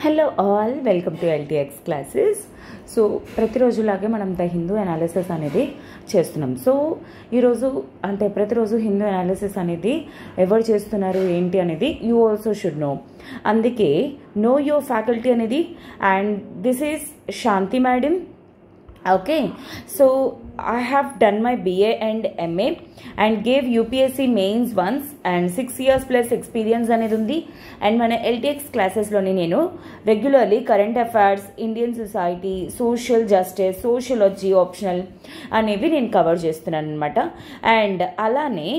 Hello all, welcome to LTX classes. So ప్రతిరోజులాగే మనం the Hindu analysis అనేది చేస్తున్నాం. సో ఈరోజు అంటే ప్రతిరోజు హిందూ అనాలిసిస్ అనేది ఎవరు చేస్తున్నారు ఏంటి అనేది యూ ఆల్సో షుడ్ నో. అందుకే నో యువర్ ఫ్యాకల్టీ అనేది. And this is Shanti madam. Okay, so I have done my BA and MA and gave UPSC mains once and 6 years plus experience అనేది ఉంది. And మన LTX క్లాసెస్లోని నేను regularly current affairs, Indian society, social justice, sociology optional అనేవి నేను cover చేస్తున్నాను అనమాట. And అలానే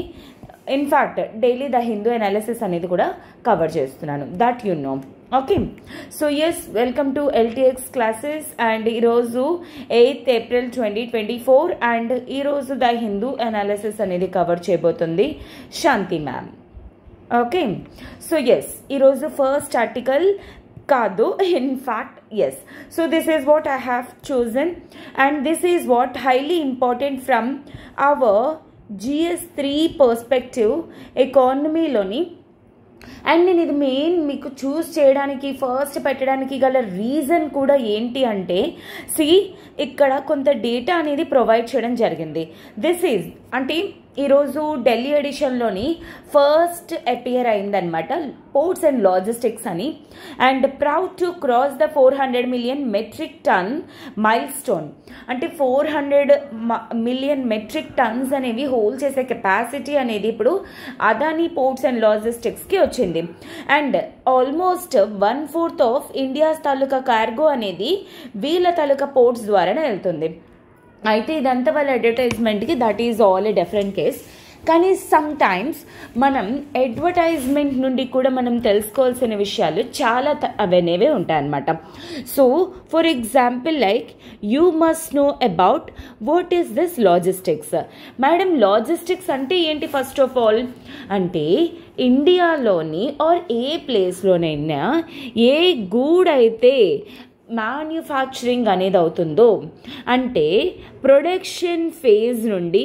in fact daily the Hindu analysis అనేది కూడా కవర్ చేస్తున్నాను, that you know. Okay, so yes, welcome to LTX classes. And ఈరోజు 8th April 2024 అండ్ ఈరోజు ద హిందూ అనాలిసిస్ అనేది కవర్ చేయబోతుంది Shanti ma'am. Okay, so yes, ఈరోజు ఫస్ట్ ఆర్టికల్ కాదు, in fact yes. So this is what I have chosen and this is what highly important from our GS3 perspective ఎకానమీలోని. And నేను ఇది main మీకు చూస్ చేయడానికి ఫస్ట్ పెట్టడానికి గల రీజన్ కూడా ఏంటి అంటే, ఇక్కడ కొంత డేటా అనేది ప్రొవైడ్ చేయడం జరిగింది. దిస్ ఈజ్ అంటే ఈరోజు ఢిల్లీ ఎడిషన్లోని ఫస్ట్ అపియర్ అయిందనమాట పోర్ట్స్ అండ్ లాజిస్టిక్స్ అని. And proud to cross the 400 million metric ton milestone. అంటే 400 million మెట్రిక్ టన్స్ అనేవి హోల్డ్ చేసే కెపాసిటీ అనేది ఇప్పుడు అదానీ పోర్ట్స్ అండ్ లాజిస్టిక్స్కి వచ్చింది. అండ్ ఆల్మోస్ట్ 1/4 ఆఫ్ ఇండియాస్ తాలూకా కార్గో అనేది వీళ్ళ తాలూకా పోర్ట్స్ ద్వారానే వెళ్తుంది. అయితే ఇదంతా వాళ్ళ అడ్వర్టైజ్మెంట్కి, that is all a different case. కానీ సమ్ టైమ్స్ మనం అడ్వర్టైజ్మెంట్ నుండి కూడా మనం తెలుసుకోవాల్సిన విషయాలు చాలా అవనేవే ఉంటాయన్నమాట. So for example like you must know about what is this logistics. Madam, logistics అంటే ఏంటి? ఫస్ట్ ఆఫ్ ఆల్ అంటే ఇండియాలోని ఆర్ ఏ ప్లేస్లోనైనా ఏ గూడ్ అయితే మ్యానుఫ్యాక్చరింగ్ అనేది అవుతుందో, అంటే ప్రొడక్షన్ ఫేజ్ నుండి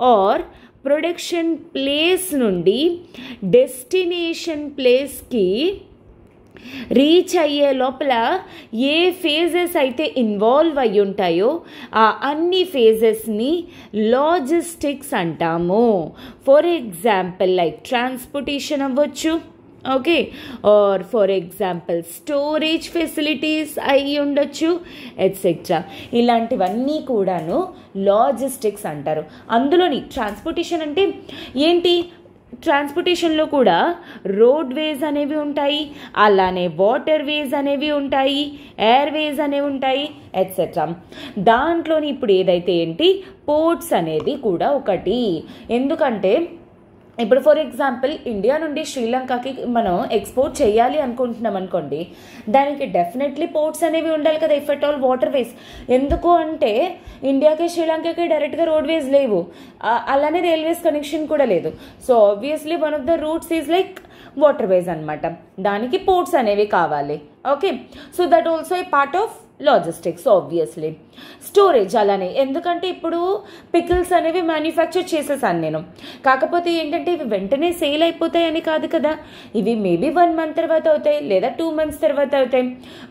ఆర్ ప్రొడక్షన్ ప్లేస్ నుండి డెస్టినేషన్ ప్లేస్కి రీచ్ అయ్యే లోపల ఏ ఫేజెస్ అయితే ఇన్వాల్వ్ అయ్యి ఉంటాయో ఆ అన్ని ఫేజెస్ని లాజిస్టిక్స్ అంటాము. ఫర్ ఎగ్జాంపుల్ లైక్ ట్రాన్స్పోర్టేషన్ అవ్వచ్చు, okay, or for example storage facilities అయి ఉండొచ్చు, ఎట్సెట్రా. ఇలాంటివన్నీ కూడాను లాజిస్టిక్స్ అంటారు. అందులోని ట్రాన్స్పోర్టేషన్ అంటే ఏంటి? ట్రాన్స్పోర్టేషన్లో కూడా రోడ్ వేస్ అనేవి ఉంటాయి, అలానే వాటర్ వేస్ అనేవి ఉంటాయి, ఎయిర్ వేస్ అనేవి ఉంటాయి, ఎట్సెట్రా. దాంట్లోని ఇప్పుడు ఏదైతే ఏంటి పోర్ట్స్ అనేది కూడా ఒకటి. ఎందుకంటే ఇప్పుడు ఫర్ ఎగ్జాంపుల్ ఇండియా నుండి శ్రీలంకకి మనం ఎక్స్పోర్ట్ చేయాలి అనుకుంటున్నాం అనుకోండి, దానికి డెఫినెట్లీ పోర్ట్స్ అనేవి ఉండాలి కదా, if at all water ways. ఎందుకు అంటే ఇండియాకి శ్రీలంకకి డైరెక్ట్గా రోడ్ వేస్ లేవు, అలానే రైల్వేస్ కనెక్షన్ కూడా లేదు. So obviously one of the roots is like water ways అనమాట, దానికి పోర్ట్స్ అనేవి కావాలి. Okay, so that also a part of logistics. Obviously storage అలానే, ఎందుకంటే ఇప్పుడు పికిల్స్ అనేవి మ్యానుఫ్యాక్చర్ చేసేసాను నేను, కాకపోతే ఏంటంటే ఇవి వెంటనే సేల్ అయిపోతాయి అని కాదు కదా, ఇవి మేబీ 1 month తర్వాత అవుతాయి లేదా 2 months తర్వాత అవుతాయి.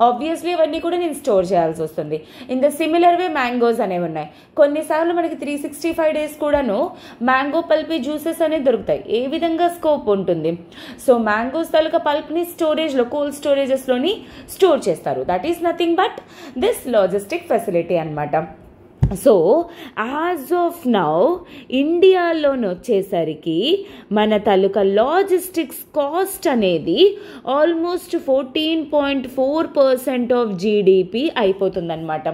ఆబ్వియస్లీ ఇవన్నీ కూడా నేను స్టోర్ చేయాల్సి వస్తుంది. In the similar way mangoes అనేవి ఉన్నాయి. కొన్నిసార్లు మనకి 365 days కూడాను మ్యాంగో పల్పీ జ్యూసెస్ అనేవి దొరుకుతాయి. ఏ విధంగా స్కోప్ ఉంటుంది? సో మ్యాంగోస్ తాలూకా పల్ప్ని స్టోరేజ్లో, కోల్డ్ స్టోరేజెస్లోని స్టోర్ చేస్తారు. That is nothing but this logistic facility అన్నమాట. సో యాజ్ ఆఫ్ నౌ ఇండియాలోని వచ్చేసరికి మన తాలూకా లాజిస్టిక్స్ కాస్ట్ అనేది ఆల్మోస్ట్ 14.4% ఆఫ్ జీడిపి అయిపోతుందన్నమాట.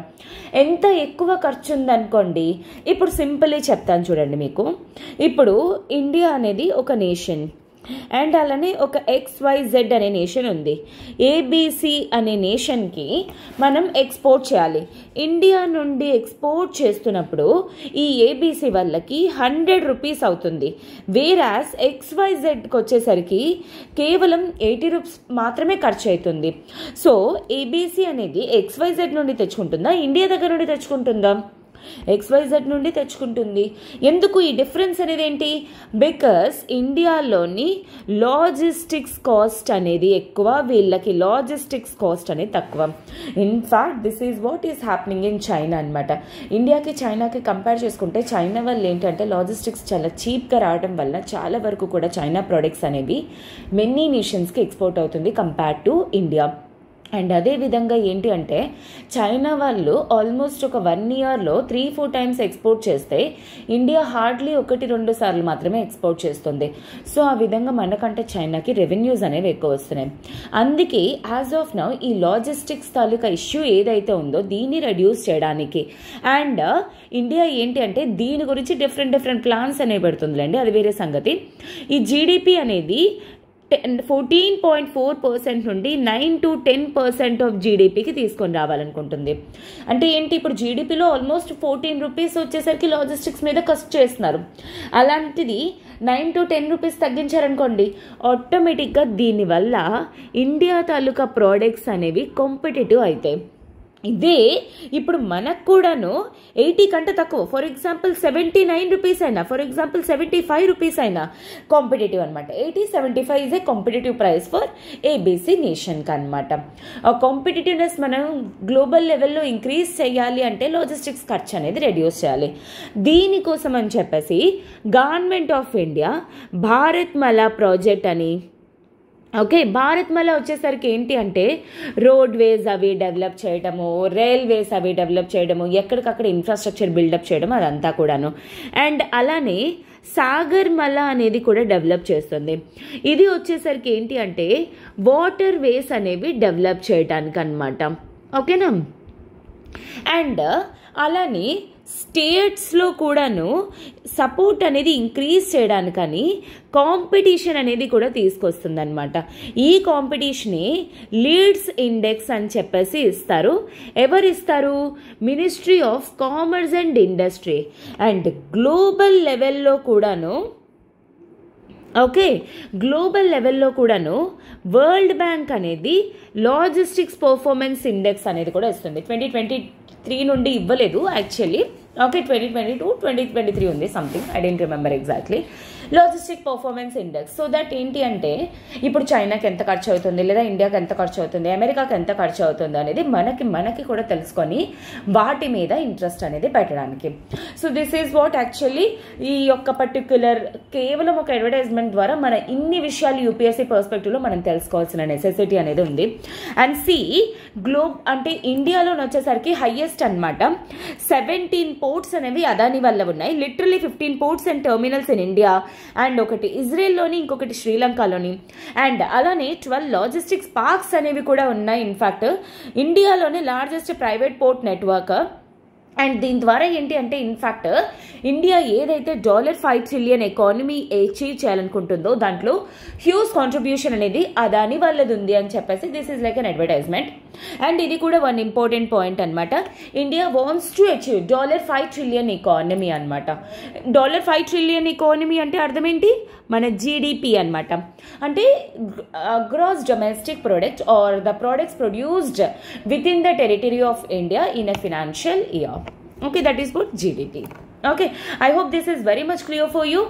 ఎంత ఎక్కువ ఖర్చు ఉందనుకోండి, ఇప్పుడు సింపుల్లీ చెప్తాను చూడండి మీకు. ఇప్పుడు ఇండియా అనేది ఒక నేషన్ అండ్ అలానే ఒక XYZ అనే నేషన్ ఉంది. ABC అనే నేషన్కి మనం ఎక్స్పోర్ట్ చేయాలి. ఇండియా నుండి ఎక్స్పోర్ట్ చేస్తున్నప్పుడు ఈ ABC వాళ్ళకి 100 rupees అవుతుంది. వేరాస్ XYZకి వచ్చేసరికి కేవలం 80 rupees మాత్రమే ఖర్చు అవుతుంది. సో ABC అనేది XYZ నుండి తెచ్చుకుంటుందా, ఇండియా దగ్గర నుండి తెచ్చుకుంటుందా? XYZ నుండి తెచ్చుకుంటుంది. ఎందుకు ఈ డిఫరెన్స్ అనేది ఏంటి? బికాస్ ఇండియాలోని లాజిస్టిక్స్ కాస్ట్ అనేది ఎక్కువ, వీళ్ళకి లాజిస్టిక్స్ కాస్ట్ అనేది తక్కువ. In fact this is what is happening in China అనమాట. ఇండియాకి చైనాకి కంపేర్ చేసుకుంటే చైనా వల్ల ఏంటంటే లాజిస్టిక్స్ చాలా చీప్గా రావడం వల్ల చాలా వరకు కూడా చైనా ప్రొడక్ట్స్ అనేవి మెనీ నేషన్స్కి ఎక్స్పోర్ట్ అవుతుంది కంపేర్ టు ఇండియా. అండ్ అదేవిధంగా ఏంటి అంటే చైనా వాళ్ళు ఆల్మోస్ట్ ఒక 1 yearలో 3-4 times ఎక్స్పోర్ట్ చేస్తే ఇండియా హార్డ్లీ 1-2 సార్లు మాత్రమే ఎక్స్పోర్ట్ చేస్తుంది. సో ఆ విధంగా మనకంటే చైనాకి రెవెన్యూస్ అనేవి ఎక్కువ వస్తున్నాయి. అందుకే యాజ్ ఆఫ్ నౌ ఈ లాజిస్టిక్స్ తాలూకా ఇష్యూ ఏదైతే ఉందో దీన్ని రెడ్యూస్ చేయడానికి అండ్ ఇండియా ఏంటి అంటే దీని గురించి డిఫరెంట్ ప్లాన్స్ అనేవి పెడుతుందిలేండి, అది వేరే సంగతి. ఈ జీడిపి అనేది 14.4% నుండి 9-10% ఆఫ్ జీడిపికి తీసుకొని రావాలనుకుంటుంది. అంటే ఏంటి, ఇప్పుడు జీడిపిలో ఆల్మోస్ట్ 14 రూపీస్ వచ్చేసరికి లాజిస్టిక్స్ మీద ఖర్చు చేస్తున్నారు. అలాంటిది 9-10 రూపీస్ తగ్గించారనుకోండి, ఆటోమేటిక్గా దీనివల్ల ఇండియా తాలూకా ప్రోడక్ట్స్ అనేవి కాంపిటేటివ్ అవుతాయి. ఇదే ఇప్పుడు మనకు కూడాను 80 కంటే తక్కువ, ఫర్ ఎగ్జాంపుల్ 79 రూపీస్ అయినా, ఫర్ ఎగ్జాంపుల్ 75 రూపీస్ అయినా కాంపిటేటివ్ అనమాట. 80-75 is a competitive price for ABC నేషన్కి అనమాట. ఆ కాంపిటేటివ్నెస్ మనం గ్లోబల్ లెవెల్లో ఇంక్రీజ్ చేయాలి అంటే లాజిస్టిక్స్ ఖర్చు అనేది రెడ్యూస్ చేయాలి. దీనికోసం అని చెప్పేసి government of India Bharatmala project అని, ఓకే, భారత్ మళ్ళీ వచ్చేసరికి ఏంటి అంటే రోడ్వేస్ అవి డెవలప్ చేయడము, రైల్వేస్ అవి డెవలప్ చేయడము, ఎక్కడికక్కడ ఇన్ఫ్రాస్ట్రక్చర్ బిల్డప్ చేయడం, అదంతా కూడాను. అండ్ అలానే సాగర్ మల్ల అనేది కూడా డెవలప్ చేస్తుంది. ఇది వచ్చేసరికి ఏంటి అంటే వాటర్ వేస్ అనేవి డెవలప్ చేయడానికి అనమాట. ఓకేనా? అండ్ అలానే స్టేట్స్లో కూడాను సపోర్ట్ అనేది ఇంక్రీజ్ చేయడానికని కాంపిటీషన్ అనేది కూడా తీసుకొస్తుంది అనమాట. ఈ కాంపిటీషనే లీడ్స్ ఇండెక్స్ అని చెప్పేసి ఇస్తారు. ఎవరు ఇస్తారు? Ministry of commerce and industry. And global లెవెల్లో కూడాను, ఓకే, గ్లోబల్ లెవెల్లో కూడాను వరల్డ్ బ్యాంక్ అనేది లాజిస్టిక్స్ పర్ఫార్మెన్స్ ఇండెక్స్ అనేది కూడా ఇస్తుంది. 2023 నుండి ఇవ్వలేదు యాక్చువల్లీ. ఓకే, 2022-2023 ఉంది something, I don't remember exactly. Logistic performance index. So that ఏంటి అంటే ఇప్పుడు చైనాకి ఎంత ఖర్చు అవుతుంది, లేదా ఇండియాకి ఎంత ఖర్చు అవుతుంది, అమెరికాకి ఎంత ఖర్చు అవుతుంది అనేది మనకి కూడా తెలుసుకొని వాటి మీద ఇంట్రెస్ట్ అనేది పెట్టడానికి. So this is what actually ఈ యొక్క పర్టిక్యులర్ కేవలం ఒక అడ్వర్టైజ్మెంట్ ద్వారా మన ఇన్ని విషయాలు యూపీఎస్సీ పర్స్పెక్టివ్లో మనం తెలుసుకోవాల్సిన నెసెసిటీ అనేది ఉంది. అండ్ సి గ్లోబ్ అంటే ఇండియాలో వచ్చేసరికి హైయెస్ట్ అనమాట. 17 పోర్ట్స్ అనేవి అదాని వల్ల ఉన్నాయి. Literally 15 ports and terminals in India, and ఒకటి ఇజ్రాయెల్లోని, ఇంకొకటి శ్రీలంకలోని. అండ్ అలానే 12 లాజిస్టిక్స్ పార్క్స్ అనేవి కూడా ఉన్నాయి. ఇన్ఫాక్ట్ ఇండియాలోని largest private port network. And దీని ద్వారా ఏంటి అంటే ఇన్ఫ్యాక్ట్ ఇండియా ఏదైతే $5 trillion ఎకానమీ అచీవ్ చేయాలనుకుంటుందో దాంట్లో హ్యూజ్ కాంట్రిబ్యూషన్ అనేది అదాని వాళ్ళది ఉంది అని చెప్పేసి this is like an advertisement. And ఇది కూడా వన్ ఇంపార్టెంట్ పాయింట్ అనమాట. India wants to achieve $5 trillion economy అనమాట. $5 trillion ఎకానమీ అంటే అర్థం ఏంటి? మన జీడిపి అనమాట. అంటే gross domestic product are the products produced within the territory of India in a financial year. Okay, that is what GDP. Okay, I hope this is very much clear for you.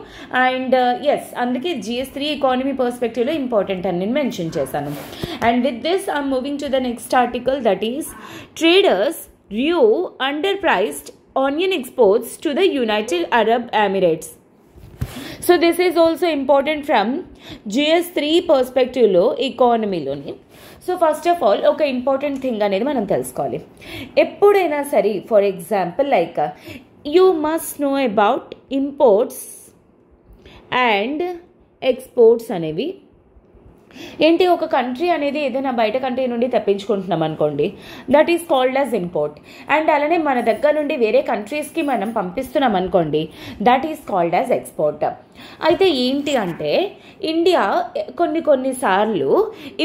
And yes, అందుకే GS3 economy perspective లో important అని నేను mention చేశాను. And with this I'm moving to the next article, that is traders view underpriced onion exports to the United Arab Emirates. So this is also important from GS3 perspective లో ఎకానమీలోని. So first of all ఒక important thing అనేది మనం తెలుసుకోవాలి. ఎప్పుడైనా సరే for example like you must know about imports and exports అనేవి ఏంటి. ఒక కంట్రీ అనేది ఏదైనా బయట కంట్రీ నుండి తెప్పించుకుంటున్నాం అనుకోండి, that is called as import. And అలానే మన దగ్గర నుండి వేరే కంట్రీస్కి మనం పంపిస్తున్నాం అనుకోండి, that is called as export. అయితే ఏంటి అంటే ఇండియా కొన్నిసార్లు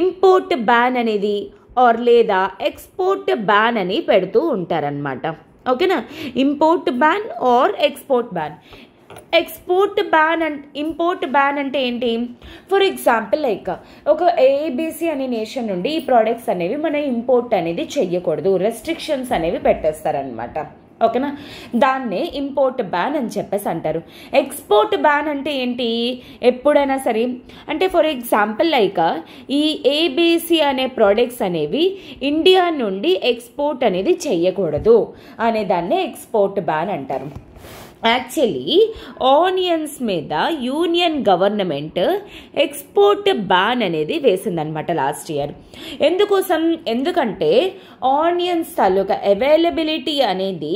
ఇంపోర్ట్ బ్యాన్ అనేది ఆర్ లేదా ఎక్స్పోర్ట్ బ్యాన్ అని పెడుతూ ఉంటారనమాట. ఓకేనా? Import ban or export ban. Export ban and import ban అంటే ఏంటి? ఫర్ ఎగ్జాంపుల్ లైక్ ఒక ఏబిసి అనే నేషన్ నుండి ఈ ప్రోడక్ట్స్ అనేవి మన ఇంపోర్ట్ అనేది చెయ్యకూడదు, రెస్ట్రిక్షన్స్ అనేవి పెట్టేస్తారనమాట. ఓకేనా, దాన్నే ఇంపోర్ట్ బ్యాన్ అని చెప్పేసి అంటారు. ఎక్స్పోర్ట్ బ్యాన్ అంటే ఏంటి, ఎప్పుడైనా సరే అంటే ఫర్ ఎగ్జాంపుల్ లైక్ ఈ ఏబిసి అనే ప్రోడక్ట్స్ అనేవి ఇండియా నుండి ఎక్స్పోర్ట్ అనేది చెయ్యకూడదు అనే దాన్నే ఎక్స్పోర్ట్ బ్యాన్ అంటారు. యాక్చువల్లీ ఆనియన్స్ మీద యూనియన్ గవర్నమెంట్ ఎక్స్పోర్ట్ బ్యాన్ అనేది వేసిందనమాట లాస్ట్ ఇయర్. ఎందుకంటే ఆనియన్స్ తాలూకా అవైలబిలిటీ అనేది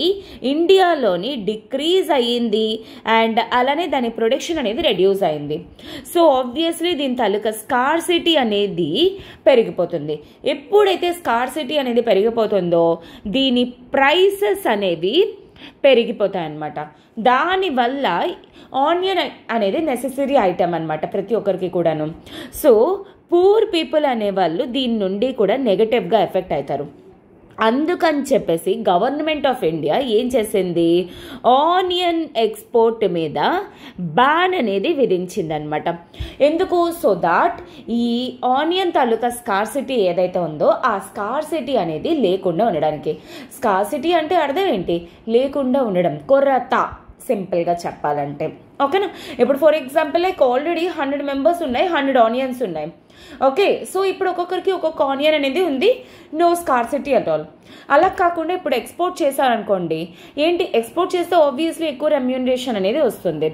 ఇండియాలోని డిక్రీజ్ అయ్యింది అండ్ అలానే దాని ప్రొడక్షన్ అనేది రెడ్యూస్ అయింది. సో ఆబ్వియస్లీ దీని తాలూకా స్కార్సిటీ అనేది పెరిగిపోతుంది. ఎప్పుడైతే స్కార్సిటీ అనేది పెరిగిపోతుందో దీని ప్రైసెస్ అనేవి పెరిగిపోతాయి అన్నమాట. దానివల్ల ఆనియన్ అనేది నెసెసరీ ఐటమ్ అనమాట ప్రతి ఒక్కరికి కూడాను. సో పూర్ పీపుల్ అనేవాళ్ళు దీని నుండి కూడా నెగటివ్గా ఎఫెక్ట్ అవుతారు. అందుకని చెప్పేసి గవర్నమెంట్ ఆఫ్ ఇండియా ఏం చేసింది, ఆనియన్ ఎక్స్పోర్ట్ మీద బ్యాన్ అనేది విధించిందనమాట. ఎందుకు, సో దాట్ ఈ ఆనియన్ తాలూకా స్కార్సిటీ ఏదైతే ఉందో ఆ స్కార్సిటీ అనేది లేకుండా ఉండడానికి. స్కార్సిటీ అంటే అర్థం ఏంటి, లేకుండా ఉండడం, కొరత సింపుల్గా చెప్పాలంటే. ఓకేనా, ఇప్పుడు for example like already 100 members ఉన్నాయి, 100 ఆనియన్స్ ఉన్నాయి. ఓకే, సో ఇప్పుడు ఒక్కొక్కరికి ఒక్కొక్క ఆనియన్ అనేది ఉంది, నో స్కార్సిటీ అట్ ఆల్. అలా కాకుండా ఇప్పుడు ఎక్స్పోర్ట్ చేశారనుకోండి, ఏంటి ఎక్స్పోర్ట్ చేస్తే ఆబ్వియస్లీ ఎక్కువ రెమ్యూనరేషన్ అనేది వస్తుంది.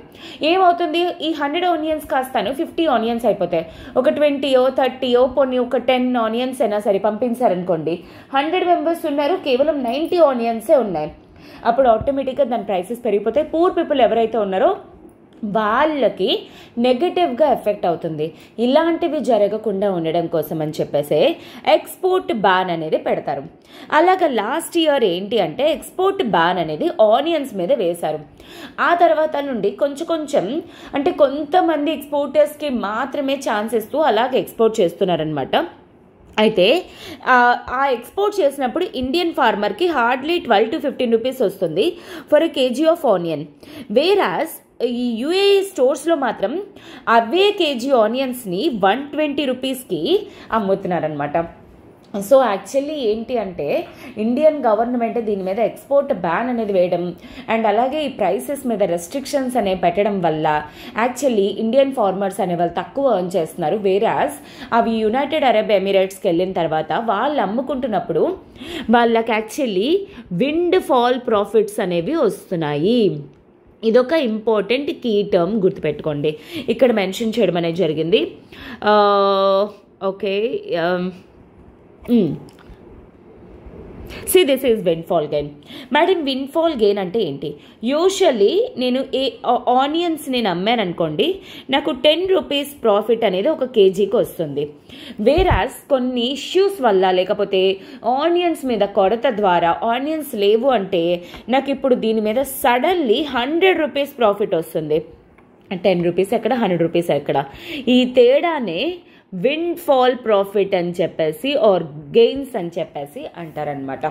ఏమవుతుంది, ఈ 100 ఆనియన్స్ కాస్తాను 50 ఆనియన్స్ అయిపోతాయి. ఒక 20 30 కొన్ని ఒక 10 ఆనియన్స్ అయినా సరే పంపించారనుకోండి, 100 మెంబర్స్ ఉన్నారు, కేవలం 90 ఆనియన్సే ఉన్నాయి. అప్పుడు ఆటోమేటిక్గా దాని ప్రైసెస్ పెరిగిపోతాయి. పూర్ పీపుల్ ఎవరైతే ఉన్నారో వాళ్ళకి నెగటివ్గా ఎఫెక్ట్ అవుతుంది. ఇలాంటివి జరగకుండా ఉండడం కోసం అని చెప్పేసి ఎక్స్పోర్ట్ బ్యాన్ అనేది పెడతారు. అలాగా లాస్ట్ ఇయర్ ఏంటి అంటే ఎక్స్పోర్ట్ బ్యాన్ అనేది ఆనియన్స్ మీద వేశారు. ఆ తర్వాత నుండి కొంచెం అంటే కొంతమంది ఎక్స్పోర్టర్స్కి మాత్రమే ఛాన్స్ ఇస్తూ అలాగే ఎక్స్పోర్ట్ చేస్తున్నారనమాట. అయితే ఆ ఎక్స్పోర్ట్ చేసినప్పుడు ఇండియన్ ఫార్మర్కి హార్డ్లీ 12 to 15 రూపీస్ వస్తుంది for a kg of onion. Whereas ఈ యూఏఈ స్టోర్స్లో మాత్రం అవే కేజీ ఆనియన్స్ని 120 రూపీస్కి అమ్ముతున్నారనమాట. సో యాక్చువల్లీ ఏంటి అంటే ఇండియన్ గవర్నమెంట్ దీని మీద ఎక్స్పోర్ట్ బ్యాన్ అనేది వేయడం అండ్ అలాగే ఈ ప్రైసెస్ మీద రెస్ట్రిక్షన్స్ అనేవి పెట్టడం వల్ల యాక్చువల్లీ ఇండియన్ ఫార్మర్స్ అనే వాళ్ళు తక్కువ ఎర్న్ చేస్తున్నారు. వేరాస్ అవి యునైటెడ్ అరబ్ ఎమిరేట్స్కి వెళ్ళిన తర్వాత వాళ్ళు అమ్ముకుంటున్నప్పుడు వాళ్ళకి యాక్చువల్లీ విండ్ ఫాల్ ప్రాఫిట్స్ అనేవి వస్తున్నాయి. ఇదొక ఇంపార్టెంట్ కీ టర్మ్ గుర్తుపెట్టుకోండి, ఇక్కడ మెన్షన్ చేయడం అనేది జరిగింది. Okay, See, this is windfall gain. Madam windfall gain అంటే ఏంటి? యూజువల్లీ నేను ఆనియన్స్ నేను అమ్మాను అనుకోండి, నాకు 10 రూపీస్ ప్రాఫిట్ అనేది ఒక కేజీకి వస్తుంది. వేరాస్ కొన్ని ఇష్యూస్ వల్ల లేకపోతే ఆనియన్స్ మీద కొరత ద్వారా ఆనియన్స్ లేవు అంటే నాకు ఇప్పుడు దీని మీద సడన్లీ 100 రూపీస్ ప్రాఫిట్ వస్తుంది. 10 రూపీస్ ఎక్కడ, 100 రూపీస్ ఎక్కడ, ఈ తేడానే విండ్ ఫాల్ ప్రాఫిట్ అని చెప్పేసి ఆర్ గెయిన్స్ అని చెప్పేసి అంటారనమాట.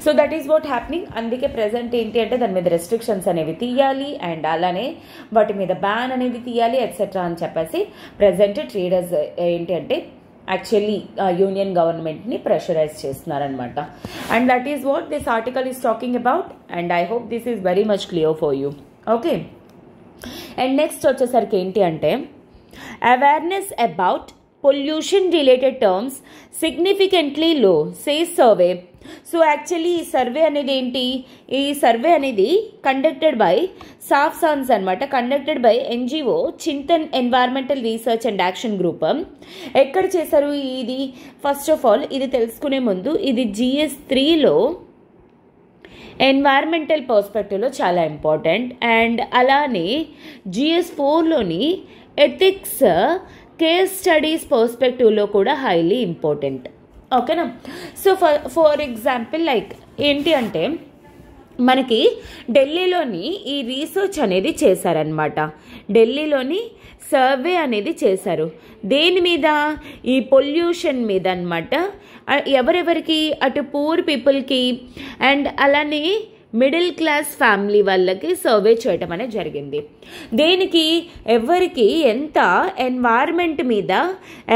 So that is what happening. అందుకే ప్రెసెంట్ ఏంటి అంటే దాని మీద రెస్ట్రిక్షన్స్ అనేవి తీయాలి అండ్ అలానే వాటి మీద బ్యాన్ అనేది తీయాలి ఎట్సెట్రా అని చెప్పేసి ప్రెసెంట్ ట్రేడర్స్ ఏంటి అంటే యాక్చువల్లీ యూనియన్ గవర్నమెంట్ని ప్రెషరైజ్ చేస్తున్నారనమాట. And that is what this article is talking about and I hope this is very much clear for you. Okay, and next వచ్చేసరికి ఏంటి అంటే awareness about pollution related terms significantly లో says survey. So actually ఈ survey అనేది ఏంటి, ఈ survey అనేది conducted by సాఫ్సాన్స్ అనమాట, conducted by NGO Chintan environmental research and action group. ఎక్కడ చేశారు ఇది? ఫస్ట్ ఆఫ్ ఆల్ ఇది తెలుసుకునే ముందు ఇది GS3లో ఎన్వైర్మెంటల్ పర్స్పెక్టివ్లో చాలా ఇంపార్టెంట్ అండ్ అలానే GS4లోని ఎథిక్స్ కేస్ స్టడీస్ పర్స్పెక్టివ్లో కూడా హైలీ ఇంపార్టెంట్. ఓకేనా, సో ఫర్ ఎగ్జాంపుల్ లైక్ ఏంటి అంటే మనకి ఢిల్లీలోని ఈ రీసెర్చ్ అనేది చేశారనమాట. ఢిల్లీలోని సర్వే అనేది చేశారు దేని మీద, ఈ పొల్యూషన్ మీద అనమాట. ఎవరెవరికి, అటు పూర్ పీపుల్కి అండ్ అలానే మిడిల్ క్లాస్ ఫ్యామిలీ వాళ్ళకి సర్వే చేయటం అనేది జరిగింది. దేనికి, ఎవరికి ఎంత ఎన్వైర్మెంట్ మీద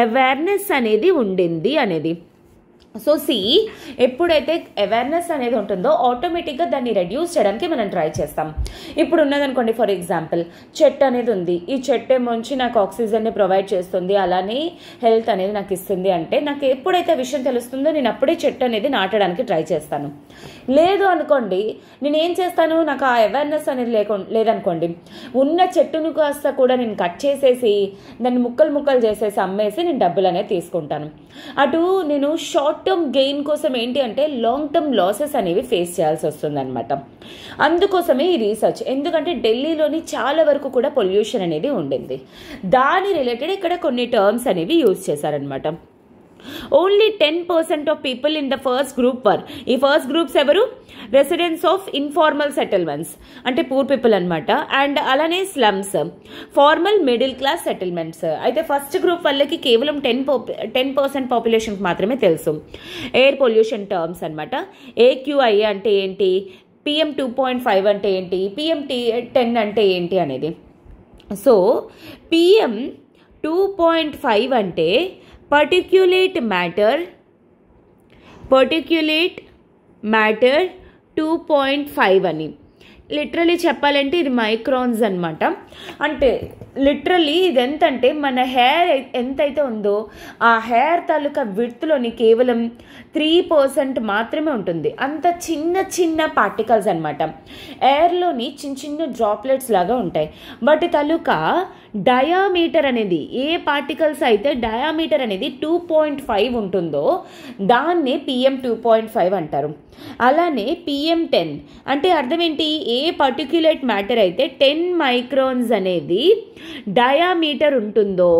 అవేర్నెస్ అనేది ఉండింది అనేది. సో ఎప్పుడైతే అవేర్నెస్ అనేది ఉంటుందో ఆటోమేటిక్గా దాన్ని రెడ్యూస్ చేయడానికి మనం ట్రై చేస్తాం. ఇప్పుడు ఉన్నదనుకోండి, ఫర్ ఎగ్జాంపుల్ చెట్టు అనేది ఉంది, ఈ చెట్టు ఏమొంచి నాకు ఆక్సిజన్ని ప్రొవైడ్ చేస్తుంది, అలానే హెల్త్ అనేది నాకు ఇస్తుంది అంటే నాకు ఎప్పుడైతే విషయం తెలుస్తుందో నేను అప్పుడే చెట్టు అనేది నాటడానికి ట్రై చేస్తాను. లేదు అనుకోండి, నేను ఏం చేస్తాను, నాకు ఆ అవేర్నెస్ అనేది లేదనుకోండి, ఉన్న చెట్టును కాస్త కూడా నేను కట్ చేసేసి దాన్ని ముక్కలు చేసేసి అమ్మేసి నేను డబ్బులు అనేది తీసుకుంటాను. అటు నేను షార్ట్ టర్మ్ గెయిన్ కోసం ఏంటి అంటే లాంగ్ టర్మ్ లాసెస్ అనేవి ఫేస్ చేయాల్సి వస్తుంది అనమాట. అందుకోసమే ఈ రీసెర్చ్. ఎందుకంటే ఢిల్లీలోని చాలా వరకు కూడా పొల్యూషన్ అనేది ఉండింది. దాని రిలేటెడ్ ఇక్కడ కొన్ని టర్మ్స్ అనేవి యూజ్ చేశారనమాట. Only 10% of people in the first group were. ఈ ఫస్ట్ గ్రూప్స్ ఎవరు? రెసిడెంట్స్ ఆఫ్ ఇన్ఫార్మల్ సెటిల్మెంట్స్, అంటే పూర్ పీపుల్ అనమాట. అండ్ అలానే slums, formal middle class settlements. అయితే ఫస్ట్ గ్రూప్ వాళ్ళకి కేవలం 10% పాపులేషన్కి మాత్రమే తెలుసు ఎయిర్ పొల్యూషన్ టర్మ్స్ అనమాట. AQI అంటే ఏంటి, PM 2.5 అంటే ఏంటి, PM 10 అంటే ఏంటి అనేది. సో PM 2.5 అంటే particulate matter 2.5 అని. లిటరలీ చెప్పాలంటే ఇది మైక్రాన్స్ అనమాట. అంటే లిటరలీ ఇది ఎంత అంటే మన హెయిర్ ఎంతైతే ఉందో ఆ హెయిర్ తాలూకా విడ్త్లోని కేవలం 3% మాత్రమే ఉంటుంది. అంత చిన్న పార్టికల్స్ అనమాట. ఎయిర్లోని చిన్న డ్రాప్లెట్స్ లాగా ఉంటాయి. వాటి తాలూకా డయామీటర్ అనేది, ఏ పార్టికల్స్ అయితే డయామీటర్ అనేది 2.5 ఉంటుందో దాన్ని PM 2.5 అంటారు. అలానే PM 10 అంటే అర్థం ఏంటి, ఏ పర్టిక్యులేట్ మ్యాటర్ అయితే 10 మైక్రాన్స్ అనేది డయామీటర్ ఉంటుందో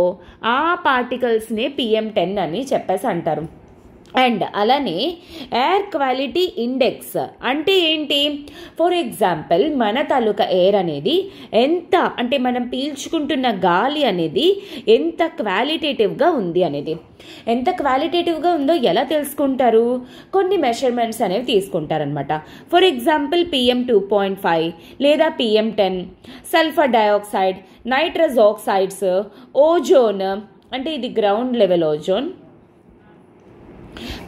ఆ పార్టికల్స్ని PM 10 అని చెప్పేసి అంటారు. అండ్ అలానే ఎయిర్ క్వాలిటీ ఇండెక్స్ అంటే ఏంటి, ఫర్ ఎగ్జాంపుల్ మన తాలూకా ఎయిర్ అనేది ఎంత అంటే మనం పీల్చుకుంటున్న గాలి అనేది ఎంత క్వాలిటేటివ్గా ఉంది అనేది. ఎంత క్వాలిటేటివ్గా ఉందో ఎలా తెలుసుకుంటారు, కొన్ని మెషర్మెంట్స్ అనేవి తీసుకుంటారనమాట. ఫర్ ఎగ్జాంపుల్ PM 2.5 లేదా PM 10, sulphur dioxide, nitrous oxides, ozone అంటే ఇది ground level ozone,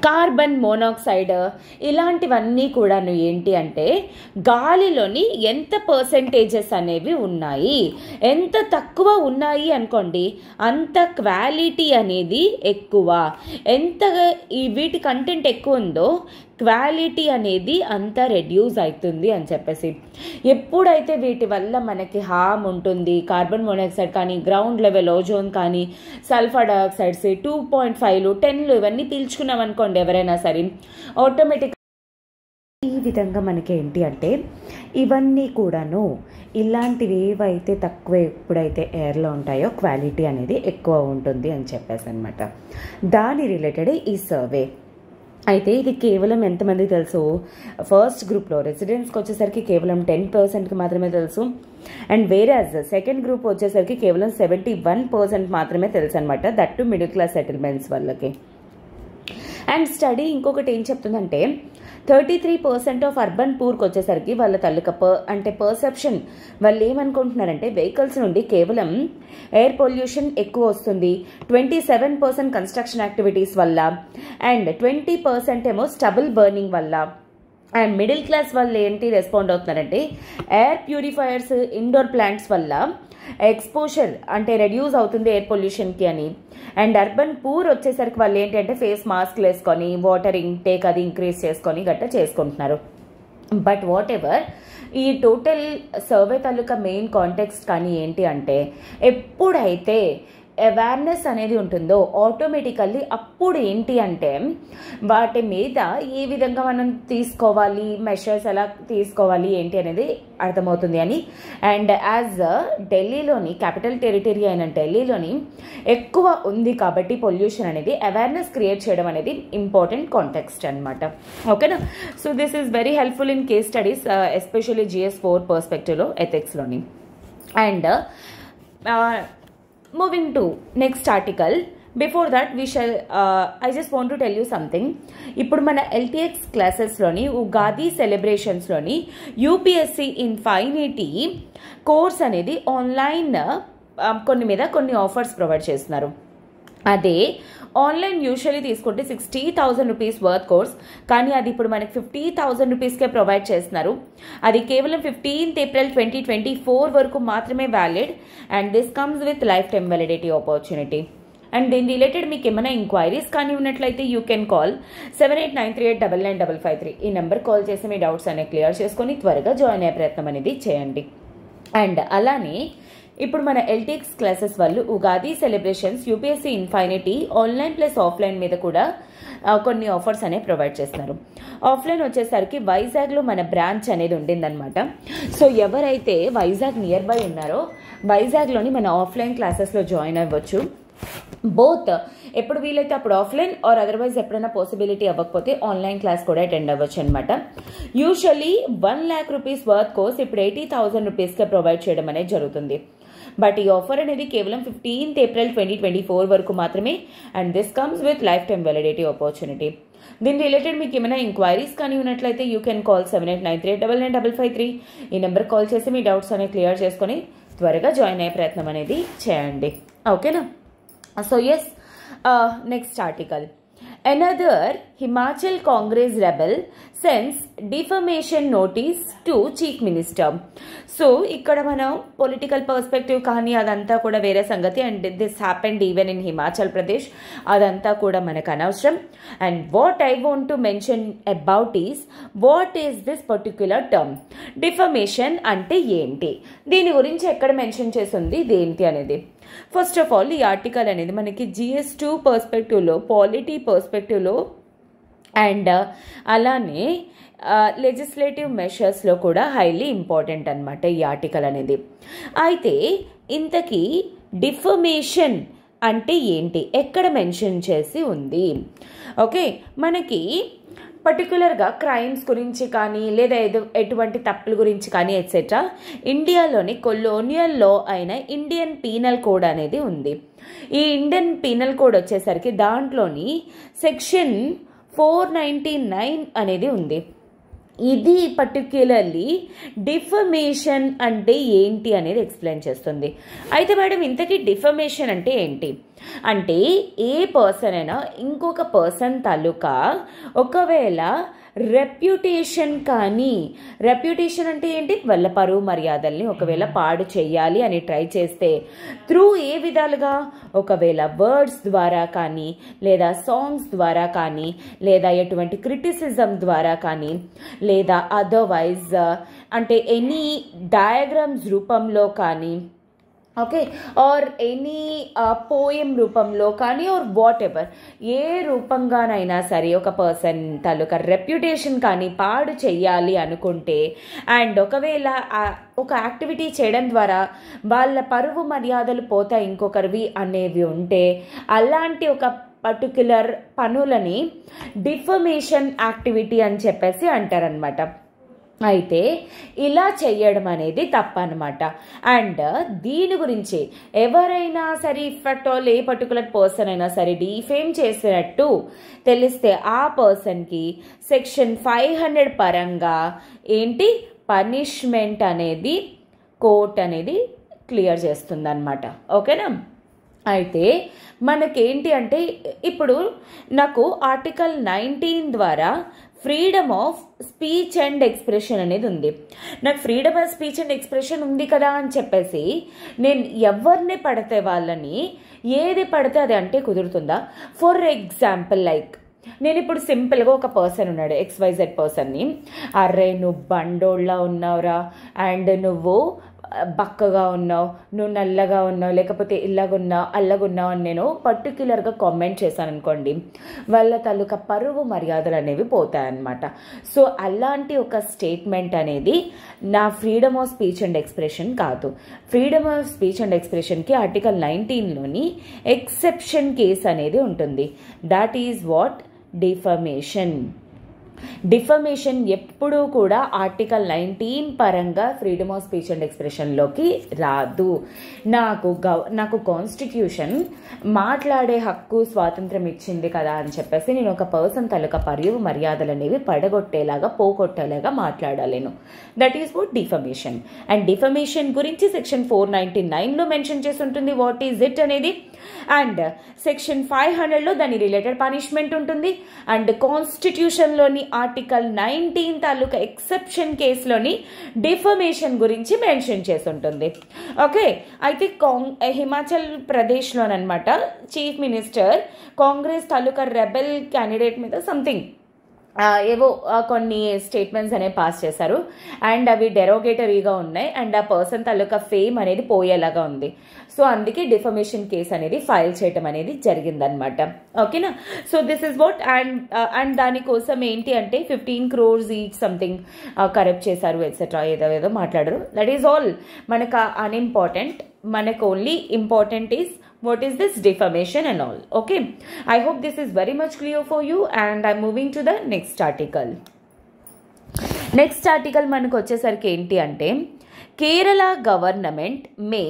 carbon monoxide, ఇలాంటివన్నీ కూడాను ఏంటి అంటే గాలిలోని ఎంత పర్సెంటేజెస్ అనేవి ఉన్నాయి. ఎంత తక్కువ ఉన్నాయి అనుకోండి అంత క్వాలిటీ అనేది ఎక్కువ, ఎంత ఈ వీటి కంటెంట్ ఎక్కువ ఉందో క్వాలిటీ అనేది అంత రెడ్యూస్ అవుతుంది అని చెప్పేసి. ఎప్పుడైతే వీటి వల్ల మనకి హామ్ ఉంటుంది, కార్బన్ మోనాక్సైడ్ కానీ, గ్రౌండ్ లెవెల్ ఓజోన్ కానీ, సల్ఫర్ డయాక్సైడ్స్ 2.5లు 10లు ఇవన్నీ పీల్చుకున్నాం అనుకోండి ఎవరైనా సరే, ఆటోమేటిక్ ఈ విధంగా మనకి ఏంటి అంటే ఇవన్నీ కూడాను ఇలాంటివి ఏవైతే తక్కువ ఎప్పుడైతే ఎయిర్లో ఉంటాయో క్వాలిటీ అనేది ఎక్కువ ఉంటుంది అని చెప్పేసి అనమాట. దాని రిలేటెడ్ ఈ సర్వే. అయితే ఇది కేవలం ఎంతమంది తెలుసు, ఫస్ట్ గ్రూప్లో రెసిడెంట్స్కి వచ్చేసరికి కేవలం 10%కి మాత్రమే తెలుసు. అండ్ వేరాజ్ సెకండ్ గ్రూప్ వచ్చేసరికి కేవలం 71% మాత్రమే తెలుసు అనమాట. That to middle class settlements వాళ్ళకి. అండ్ స్టడీ ఇంకొకటి ఏం చెప్తుందంటే 33% ఆఫ్ అర్బన్ పూర్కి వచ్చేసరికి వాళ్ళ తాలూకా అంటే పర్సెప్షన్ వాళ్ళు ఏమనుకుంటున్నారంటే వెహికల్స్ నుండి కేవలం ఎయిర్ పొల్యూషన్ ఎక్కువ వస్తుంది. 27% కన్స్ట్రక్షన్ యాక్టివిటీస్ వల్ల, అండ్ 20% ఏమో స్టబుల్ బర్నింగ్ వల్ల. అండ్ మిడిల్ క్లాస్ వాళ్ళు ఏంటి రెస్పాండ్ అవుతున్నారంటే ఎయిర్ ప్యూరిఫైయర్స్, ఇండోర్ ప్లాంట్స్ వల్ల ఎక్స్పోజర్ అంటే రెడ్యూస్ అవుతుంది ఎయిర్ పొల్యూషన్కి అని. అండ్ అర్బన్ పూర్ వచ్చేసరికి వాళ్ళు ఏంటంటే ఫేస్ మాస్క్లు వేసుకొని వాటర్ ఇంటేక్ అది ఇంక్రీజ్ చేసుకొని గట్రా చేసుకుంటున్నారు. బట్ వాట్ ఎవర్ ఈ టోటల్ సర్వే తాలూకా మెయిన్ కాంటెక్స్ట్ కానీ ఏంటి అంటే ఎప్పుడైతే అవేర్నెస్ అనేది ఉంటుందో ఆటోమేటికల్లీ అప్పుడు ఏంటి అంటే వాటి మీద ఏ విధంగా మనం తీసుకోవాలి, మెషర్స్ ఎలా తీసుకోవాలి ఏంటి అనేది అర్థమవుతుంది అని. అండ్ యాజ్ ఢిల్లీలోని క్యాపిటల్ టెరిటరీ అయిన ఢిల్లీలోని ఎక్కువ ఉంది కాబట్టి పొల్యూషన్ అనేది అవేర్నెస్ క్రియేట్ చేయడం అనేది ఇంపార్టెంట్ కాంటెక్స్ట్ అనమాట. ఓకేనా. So this is very helpful in case studies, especially GS4 పర్స్పెక్టివ్లో ఎథిక్స్లోని. And moving to next article, before that we shall I just want to tell you something. ఇప్పుడు మన LTX క్లాసెస్లోని ఉగాది సెలబ్రేషన్స్లోని UPSC ఇన్ఫైనిటీ కోర్స్ అనేది online కొన్ని మీద కొన్ని ఆఫర్స్ ప్రొవైడ్ చేస్తున్నారు. అదే ఆన్లైన్ యూజువల్లీ తీసుకుంటే 60,000 రూపీస్ వర్త్ కోర్స్, కానీ అది ఇప్పుడు మనకి 50,000 రూపీస్కే ప్రొవైడ్ చేస్తున్నారు. అది కేవలం 15th April 2024 వరకు మాత్రమే valid. And this comes with life time validity opportunity. And దీని రిలేటెడ్ మీకు ఏమైనా ఇంక్వైరీస్ కానీ ఉన్నట్లయితే యూ కెన్ కాల్ 7893899553. ఈ నెంబర్ కాల్ చేసి మీ డౌట్స్ అనేవి క్లియర్ చేసుకొని త్వరగా జాయిన్ అయ్యే ప్రయత్నం అనేది చేయండి. అండ్ అలానే ఇప్పుడు మన ఎల్టీఎక్స్ క్లాసెస్ వాళ్ళు Ugadi celebrations, UPSC infinity online plus offline మీద కూడా కొన్ని ఆఫర్స్ అనేవి ప్రొవైడ్ చేస్తున్నారు. ఆఫ్లైన్ వచ్చేసరికి వైజాగ్లో మన బ్రాంచ్ అనేది ఉండిందనమాట. సో ఎవరైతే వైజాగ్ నియర్ బై ఉన్నారో వైజాగ్లోని మన ఆఫ్లైన్ క్లాసెస్లో జాయిన్ అవ్వచ్చు. బోత్ ఎప్పుడు వీలైతే అప్పుడు ఆఫ్లైన్ ఆర్ అదర్వైజ్ ఎప్పుడైనా పాసిబిలిటీ అవ్వకపోతే ఆన్లైన్ క్లాస్ కూడా అటెండ్ అవ్వచ్చు అనమాట. Usually 1 lakh rupees worth course ఇప్పుడు 80,000 రూపీస్కే ప్రొవైడ్ చేయడం అనేది జరుగుతుంది. బట్ ఈ ఆఫర్ అనేది కేవలం 15th April 2024 వరకు మాత్రమే. And this comes with life time validity opportunity. దీని రిలేటెడ్ మీకు ఏమైనా ఇంక్వైరీస్ కానీ ఉన్నట్లయితే యూ కెన్ కాల్ 7893899553. ఈ నెంబర్ కాల్ చేసి మీ డౌట్స్ అనేవి క్లియర్ చేసుకొని త్వరగా జాయిన్ అయ్యే ప్రయత్నం అనేది చేయండి. ఓకేనా? So yes, next article. Another Himachal Congress rebel sends defamation notice to Chief Minister. So ఇక్కడ మనం పొలిటికల్ పర్స్పెక్టివ్ కానీ అదంతా కూడా వేరే సంగతి. And this happened even in Himachal Pradesh. అదంతా కూడా మనకు అనవసరం. And what I want to mention about is what is this particular term. Defamation అంటే ఏంటి, దీని గురించి ఎక్కడ మెన్షన్ చేసింది, ఇదేంటి అనేది. ఫస్ట్ ఆఫ్ ఆల్ ఈ ఆర్టికల్ అనేది మనకి GS2 పర్స్పెక్టివ్లో, పాలిటీ పర్స్పెక్టివ్లో అండ్ అలానే లెజిస్లేటివ్ మెషర్స్లో కూడా హైలీ ఇంపార్టెంట్ అనమాట ఈ ఆర్టికల్ అనేది. అయితే ఇంతకీ డిఫమేషన్ అంటే ఏంటి, ఎక్కడ మెన్షన్ చేసి ఉంది? ఓకే, మనకి పర్టికులర్గా క్రైమ్స్ గురించి కానీ లేదా ఎటువంటి తప్పుల గురించి కానీ ఎట్సెట్రా ఇండియాలోని కొలోనియల్ లా అయిన ఇండియన్ పీనల్ కోడ్ అనేది ఉంది. ఈ ఇండియన్ పీనల్ కోడ్ వచ్చేసరికి దాంట్లోని సెక్షన్ 499 అనేది ఉంది. ఇది పర్టిక్యులర్లీ డిఫమేషన్ అంటే ఏంటి అనేది ఎక్స్ప్లెయిన్ చేస్తుంది. అయితే మేడం ఇంతకీ డిఫమేషన్ అంటే ఏంటి అంటే, ఏ పర్సన్ అయినా ఇంకొక పర్సన్ తాలూకా ఒకవేళ రెప్యుటేషన్ కానీ, రెప్యుటేషన్ అంటే ఏంటి, వాళ్ళ పరువు మర్యాదల్ని ఒకవేళ పాడు చేయాలి అని ట్రై చేస్తే త్రూ ఏ విధాలుగా, ఒకవేళ వర్డ్స్ ద్వారా కానీ లేదా సాంగ్స్ ద్వారా కానీ లేదా ఎటువంటి క్రిటిసిజం ద్వారా కానీ లేదా అదర్వైజ్ అంటే ఎనీ డయాగ్రామ్స్ రూపంలో కానీ, ఓకే, ఆర్ ఎనీ పోయం రూపంలో కానీ ఆర్ వాట్ ఎవర్ ఏ రూపంగానైనా సరే ఒక పర్సన్ తాలూకా రెప్యుటేషన్ కానీ పాడు చెయ్యాలి అనుకుంటే అండ్ ఒకవేళ ఒక యాక్టివిటీ చేయడం ద్వారా వాళ్ళ పరువు మర్యాదలు పోతాయి ఇంకొకరివి అనేవి ఉంటే అలాంటి ఒక పర్టిక్యులర్ పనులని డిఫమేషన్ యాక్టివిటీ అని చెప్పేసి అంటారనమాట. అయితే ఇలా చేయడం అనేది తప్పనమాట. అండ్ దీని గురించి ఎవరైనా సరే if all A particular person అయినా సరే డిఫేమ్ చేసినట్టు తెలిస్తే ఆ పర్సన్కి సెక్షన్ 500 పరంగా ఏంటి పనిష్మెంట్ అనేది కోర్ట్ అనేది క్లియర్ చేస్తుంది అనమాట. ఓకేనా? అయితే మనకేంటి అంటే ఇప్పుడు నాకు ఆర్టికల్ 19 ద్వారా freedom of speech and expression అనేది ఉంది. నాకు freedom of speech and expression ఉంది కదా అని చెప్పేసి నేను ఎవరిని పడితే వాళ్ళని ఏది పడితే అది అంటే కుదురుతుందా? ఫర్ ఎగ్జాంపుల్ లైక్ నేను ఇప్పుడు సింపుల్గా ఒక పర్సన్ ఉన్నాడు, XYZ పర్సన్ని, అర్రే నువ్వు బండోళ్ళ ఉన్నావురా అండ్ నువ్వు బక్కగా ఉన్నావు, నువ్వు నల్లగా ఉన్నావు, లేకపోతే ఇల్లగున్నావు అల్లగున్నావు అని నేను పర్టిక్యులర్గా కామెంట్ చేశాను అనుకోండి, వాళ్ళ తాలూకా పరువు మర్యాదలు అనేవి పోతాయన్నమాట. సో అలాంటి ఒక స్టేట్మెంట్ అనేది నా freedom of speech and expression కాదు. ఫ్రీడమ్ ఆఫ్ స్పీచ్ అండ్ ఎక్స్ప్రెషన్కి ఆర్టికల్ 19లోని ఎక్సెప్షన్ కేస్ అనేది ఉంటుంది. That is what defamation. Defamation ఎప్పుడూ కూడా ఆర్టికల్ 19 పరంగా ఫ్రీడమ్ ఆఫ్ స్పీచ్ అండ్ ఎక్స్ప్రెషన్లోకి రాదు. నాకు కాన్స్టిట్యూషన్ మాట్లాడే హక్కు స్వాతంత్రం ఇచ్చింది కదా అని చెప్పేసి నేను ఒక పర్సన్ తాలూకా పరువు మర్యాదలు అనేవి పడగొట్టేలాగా పోగొట్టేలాగా మాట్లాడలేను. That is what defamation. And defamation గురించి సెక్షన్ 499లో మెన్షన్ చేసి ఉంటుంది. వాట్ ఈజ్ ఇట్ అనేది అండ్ సెక్షన్ 500లో దాని రిలేటెడ్ పనిష్మెంట్ ఉంటుంది. అండ్ కాన్స్టిట్యూషన్లోని ఆర్టికల్ 19 తాలూకా ఎక్సెప్షన్ కేసులోని డిఫమేషన్ గురించి మెన్షన్ చేసి ఉంటుంది. ఓకే, అయితే హిమాచల్ ప్రదేశ్లోనమాట చీఫ్ మినిస్టర్ కాంగ్రెస్ తాలూకా రెబెల్ క్యాండిడేట్ మీద సంథింగ్ ఏవో కొన్ని స్టేట్మెంట్స్ అనేవి పాస్ చేశారు. అండ్ అవి డెరోగేటరీగా ఉన్నాయి. అండ్ ఆ పర్సన్ తాలూకా ఫేమ్ అనేది పోయేలాగా ఉంది. సో అందుకే డిఫమేషన్ కేసు అనేది ఫైల్ చేయటం అనేది జరిగిందనమాట. ఓకేనా, so this is what. And దానికోసం ఏంటి అంటే 15 crores ఈచ్ సంథింగ్ కరప్ట్ చేశారు ఎట్సెట్రా ఏదో మాట్లాడరు. దట్ ఈస్ ఆల్ మనకు అన్ఇంపార్టెంట్. మనకు only important is what is this defamation and all. Okay, I hope this is very much clear for you, and I'm moving to the next article. Next article మనకు వచ్చేసరికి ఏంటి అంటే Kerala government may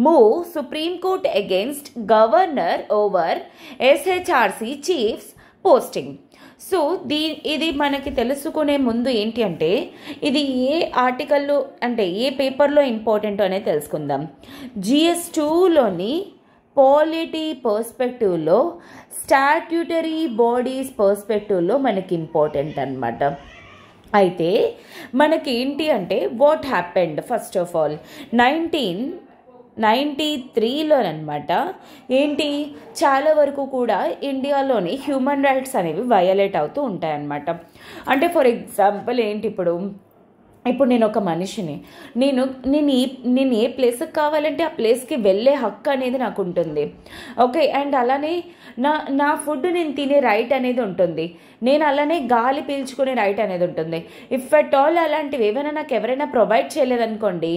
move supreme court against governor over SHRC chiefs posting. So ఇది మనకి తెలుసుకునే ముందు ఏంటి అంటే ఇది ఏ ఆర్టికల్లో అంటే ఏ పేపర్లో ఇంపార్టెంట్ అనేది తెలుసుకుందాం. GS 2లోని పాలిటీ పర్స్పెక్టివ్లో స్టాట్యూటరీ బాడీస్ పర్స్పెక్టివ్లో మనకి ఇంపార్టెంట్ అనమాట. అయితే మనకి ఏంటి అంటే what happened first of all 1993లోనమాట ఏంటి చాలా వరకు కూడా ఇండియాలోని హ్యూమన్ రైట్స్ అనేవి వయలేట్ అవుతూ ఉంటాయన్నమాట. అంటే ఫర్ ఎగ్జాంపుల్ ఏంటి ఇప్పుడు నేను ఒక మనిషిని, నేను ఏ ప్లేస్కి కావాలంటే ఆ ప్లేస్కి వెళ్ళే హక్కు అనేది నాకు ఉంటుంది. ఓకే, అండ్ అలానే నా ఫుడ్ నేను తినే రైట్ అనేది ఉంటుంది. నేను అలానే గాలి పీల్చుకునే రైట్ అనేది ఉంటుంది. ఇఫ్ అట్ ఆల్ అలాంటివి ఏమైనా నాకు ఎవరైనా ప్రొవైడ్ చేయలేదనుకోండి,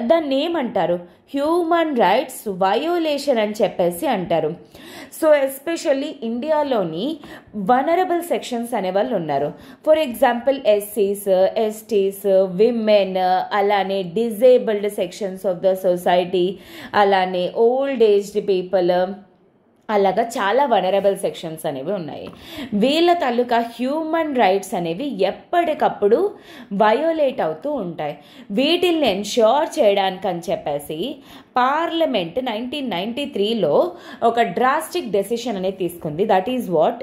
దాన్ని ఏమంటారు? హ్యూమన్ రైట్స్ వయోలేషన్ అని చెప్పేసి అంటారు. సో ఎస్పెషల్లీ ఇండియాలోని వనరబుల్ సెక్షన్స్ అనేవాళ్ళు ఉన్నారు. For example SCs, STs, women, అలానే disabled sections of the society, అలానే ఓల్డ్ ఏజ్డ్ పీపుల్, అలాగా చాలా వనరబుల్ సెక్షన్స్ అనేవి ఉన్నాయి. వీళ్ళ తాలూకా హ్యూమన్ రైట్స్ అనేవి ఎప్పటికప్పుడు వయోలేట్ అవుతూ ఉంటాయి. వీటిల్ని ఎన్ష్యూర్ చేయడానికి అని చెప్పేసి పార్లమెంట్ 1993లో ఒక డ్రాస్టిక్ డెసిషన్ అనేది తీసుకుంది. That is what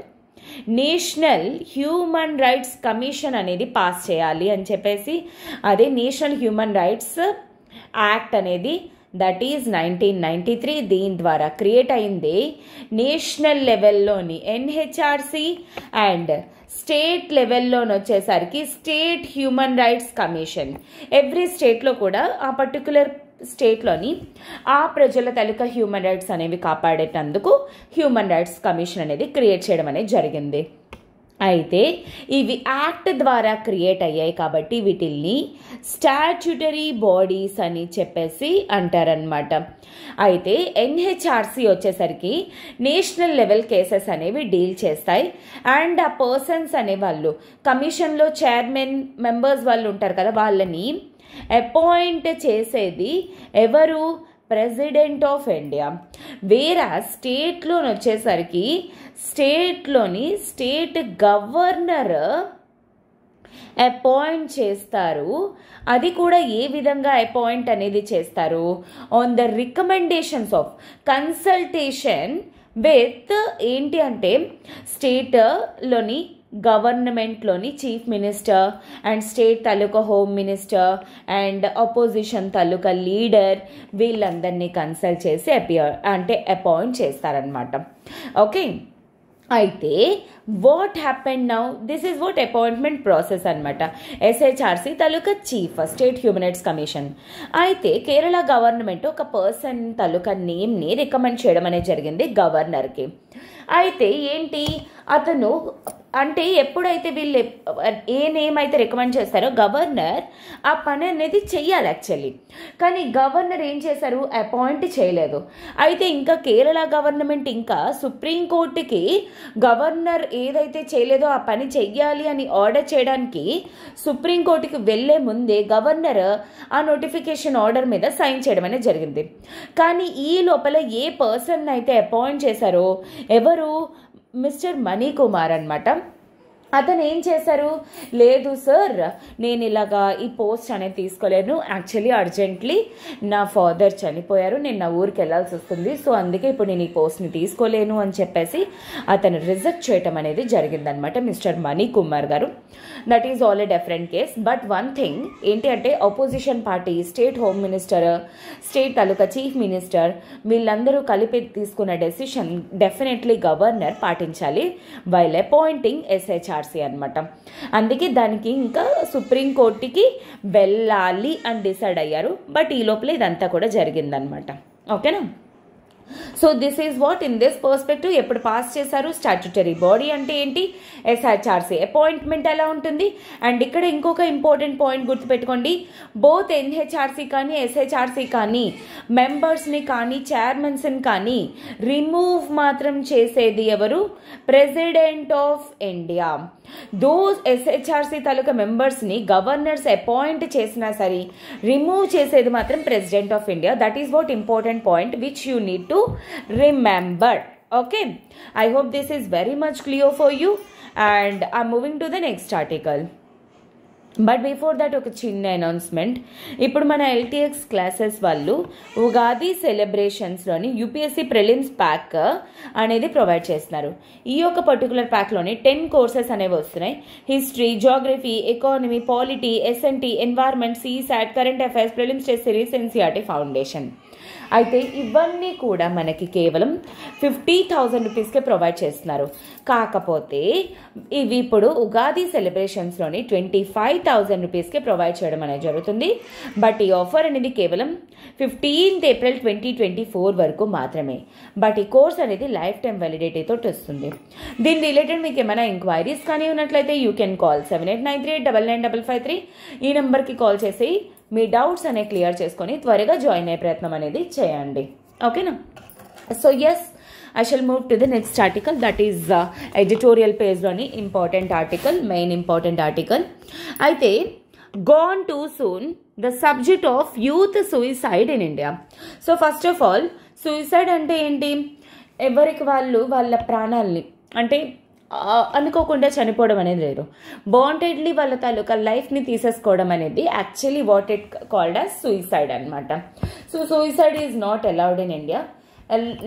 national human rights commission అనేది పాస్ చేయాలి అని చెప్పేసి అదే నేషనల్ హ్యూమన్ రైట్స్ యాక్ట్ అనేది దట్ ఈజ్ 1993. దీని ద్వారా క్రియేట్ అయింది నేషనల్ లెవెల్లోని NHRC అండ్ స్టేట్ లెవెల్లోని వచ్చేసరికి state human rights commission. Every స్టేట్లో కూడా ఆ పర్టికులర్ స్టేట్లోని ఆ ప్రజల తాలూకా హ్యూమన్ రైట్స్ అనేవి కాపాడేటందుకు హ్యూమన్ రైట్స్ కమిషన్ అనేది క్రియేట్ చేయడం అనేది జరిగింది. అయితే ఇవి యాక్ట్ ద్వారా క్రియేట్ అయ్యాయి కాబట్టి వీటిల్ని స్టాట్యూటరీ బాడీస్ అని చెప్పేసి అంటారనమాట. అయితే NHRC వచ్చేసరికి నేషనల్ లెవెల్ కేసెస్ అనేవి డీల్ చేస్తాయి. అండ్ ఆ పర్సన్స్ అనేవాళ్ళు కమిషన్లో చైర్మన్ మెంబర్స్ వాళ్ళు ఉంటారు కదా, వాళ్ళని అపాయింట్ చేసేది ఎవరు? President of India. వేరే స్టేట్లోని వచ్చేసరికి స్టేట్లోని స్టేట్ గవర్నర్ అపాయింట్ చేస్తారు. అది కూడా ఏ విధంగా అపాయింట్ అనేది చేస్తారు? On the recommendations of consultation with ఏంటి అంటే స్టేట్లోని గవర్నమెంట్లోని చీఫ్ మినిస్టర్ అండ్ స్టేట్ తాలూకా హోమ్ మినిస్టర్ అండ్ అపోజిషన్ తాలూకా లీడర్ వీళ్ళందరినీ కన్సల్ట్ చేసి అపాయింట్ చేస్తారనమాట. ఓకే, అయితే what happened now? This is what appointment process అనమాట. SHRC తాలూకా chief state human rights commission. అయితే కేరళ గవర్నమెంట్ ఒక పర్సన్ తాలూకా నేమ్ని రికమెండ్ చేయడం అనేది జరిగింది గవర్నర్కి. అయితే ఏంటి అతను అంటే ఎప్పుడైతే వీళ్ళు ఏ నేమ్ అయితే రికమెండ్ చేస్తారో గవర్నర్ ఆ పని అనేది చెయ్యాలి యాక్చువల్లీ. కానీ గవర్నర్ ఏం చేశారు? అపాయింట్ చేయలేదు. అయితే ఇంకా కేరళ గవర్నమెంట్ ఇంకా సుప్రీంకోర్టుకి గవర్నర్ ఏదైతే చేయలేదో ఆ పని చెయ్యాలి అని ఆర్డర్ చేయడానికి సుప్రీంకోర్టుకి వెళ్లే ముందే గవర్నర్ ఆ నోటిఫికేషన్ ఆర్డర్ మీద సైన్ చేయడం అనేది జరిగింది. కానీ ఈ లోపల ఏ పర్సన్ అయితే అపాయింట్ చేశారో ఎవరు? మిస్టర్ మణికుమార్ అనమాట. అతను ఏం చేశారు, లేదు సార్ నేను ఇలాగా ఈ పోస్ట్ అనేది తీసుకోలేను, యాక్చువల్లీ అర్జెంట్లీ నా ఫాదర్ చనిపోయారు, నేను నా ఊరికి వెళ్ళాల్సి వస్తుంది, సో అందుకే ఇప్పుడు నేను ఈ పోస్ట్ని తీసుకోలేను అని చెప్పేసి అతను రిజెక్ట్ చేయటం అనేది జరిగిందనమాట mister Mani Kumar garu. That is all a different case. But one thing ఏంటి అంటే opposition party, state home minister, state తాలూకా చీఫ్ మినిస్టర్ వీళ్ళందరూ కలిపి తీసుకున్న డెసిషన్ డెఫినెట్లీ గవర్నర్ పాటించాలి వైల్ అపాయింటింగ్ SHRC అనమాట. అందుకే దానికి ఇంకా సుప్రీంకోర్టుకి వెళ్ళాలి అని డిసైడ్ అయ్యారు. బట్ ఈ లోపల ఇదంతా కూడా జరిగిందనమాట. ఓకేనా. So this is what in this perspective ఎప్పుడు పాస్ చేశారు. స్టాట్యుటరీ బాడీ అంటే ఏంటి, SHRC అపాయింట్మెంట్ ఎలా ఉంటుంది. అండ్ ఇక్కడ ఇంకొక ఇంపార్టెంట్ పాయింట్ గుర్తుపెట్టుకోండి, బోత్ NHRC కానీ SHRC కానీ మెంబర్స్ని కానీ చైర్మన్స్ని కానీ రిమూవ్ మాత్రం చేసేది ఎవరు, president of India. Those SHRC తాలూకా మెంబర్స్ని గవర్నర్స్ అపాయింట్ చేసినా సరే రిమూవ్ చేసేది మాత్రం president of India. That is what important point which you need to remember. Okay, I hope this is very much clear for you and I'm moving to the next article. But before that ఒక చిన్న announcement. ఇప్పుడు మన LTX classes వాళ్ళు ఉగాది సెలబ్రేషన్స్లోని UPSC prelims pack అనేది provide చేస్తున్నారు. ఈ యొక్క పర్టికులర్ ప్యాక్లోని 10 కోర్సెస్ అనేవి వస్తున్నాయి. History, geography, economy, polity, SNT, environment, CSAT, current affairs, prelims test series, NCERT foundation. అయితే ఇవన్నీ కూడా మనకి కేవలం 50,000 రూపీస్కే ప్రొవైడ్ చేస్తున్నారు. కాకపోతే ఇవి ఇప్పుడు ఉగాది సెలబ్రేషన్స్లోని 25,000 రూపీస్కే ప్రొవైడ్ చేయడం అనేది జరుగుతుంది. బట్ ఈ ఆఫర్ అనేది కేవలం 15th April 2024 వరకు మాత్రమే. బట్ ఈ కోర్స్ అనేది లైఫ్ టైం వ్యాలిడిటీతో వస్తుంది. దీని రిలేటెడ్ మీకు ఏమైనా ఎంక్వైరీస్ కానీ ఉన్నట్లయితే యూ కెన్ కాల్ 7893899553. ఈ నెంబర్కి కాల్ చేసి మీ డౌట్స్ అనేవి క్లియర్ చేసుకొని త్వరగా జాయిన్ అయ్యే ప్రయత్నం అనేది చేయండి. ఓకేనా. So yes, I shall move to the next article, that is editorial page లోని important article, main important article. అయితే gone too soon, the subject of youth suicide in India. So first of all suicide అంటే ఏంటి, ఎవరికి వాళ్ళు వాళ్ళ ప్రాణాలని అంటే అనుకోకుండా చనిపోవడం అనేది లేదు, వాంటెడ్లీ వాళ్ళ తాలూకా లైఫ్ని తీసేసుకోవడం అనేది actually what it called as suicide అనమాట. So suicide is not allowed in India.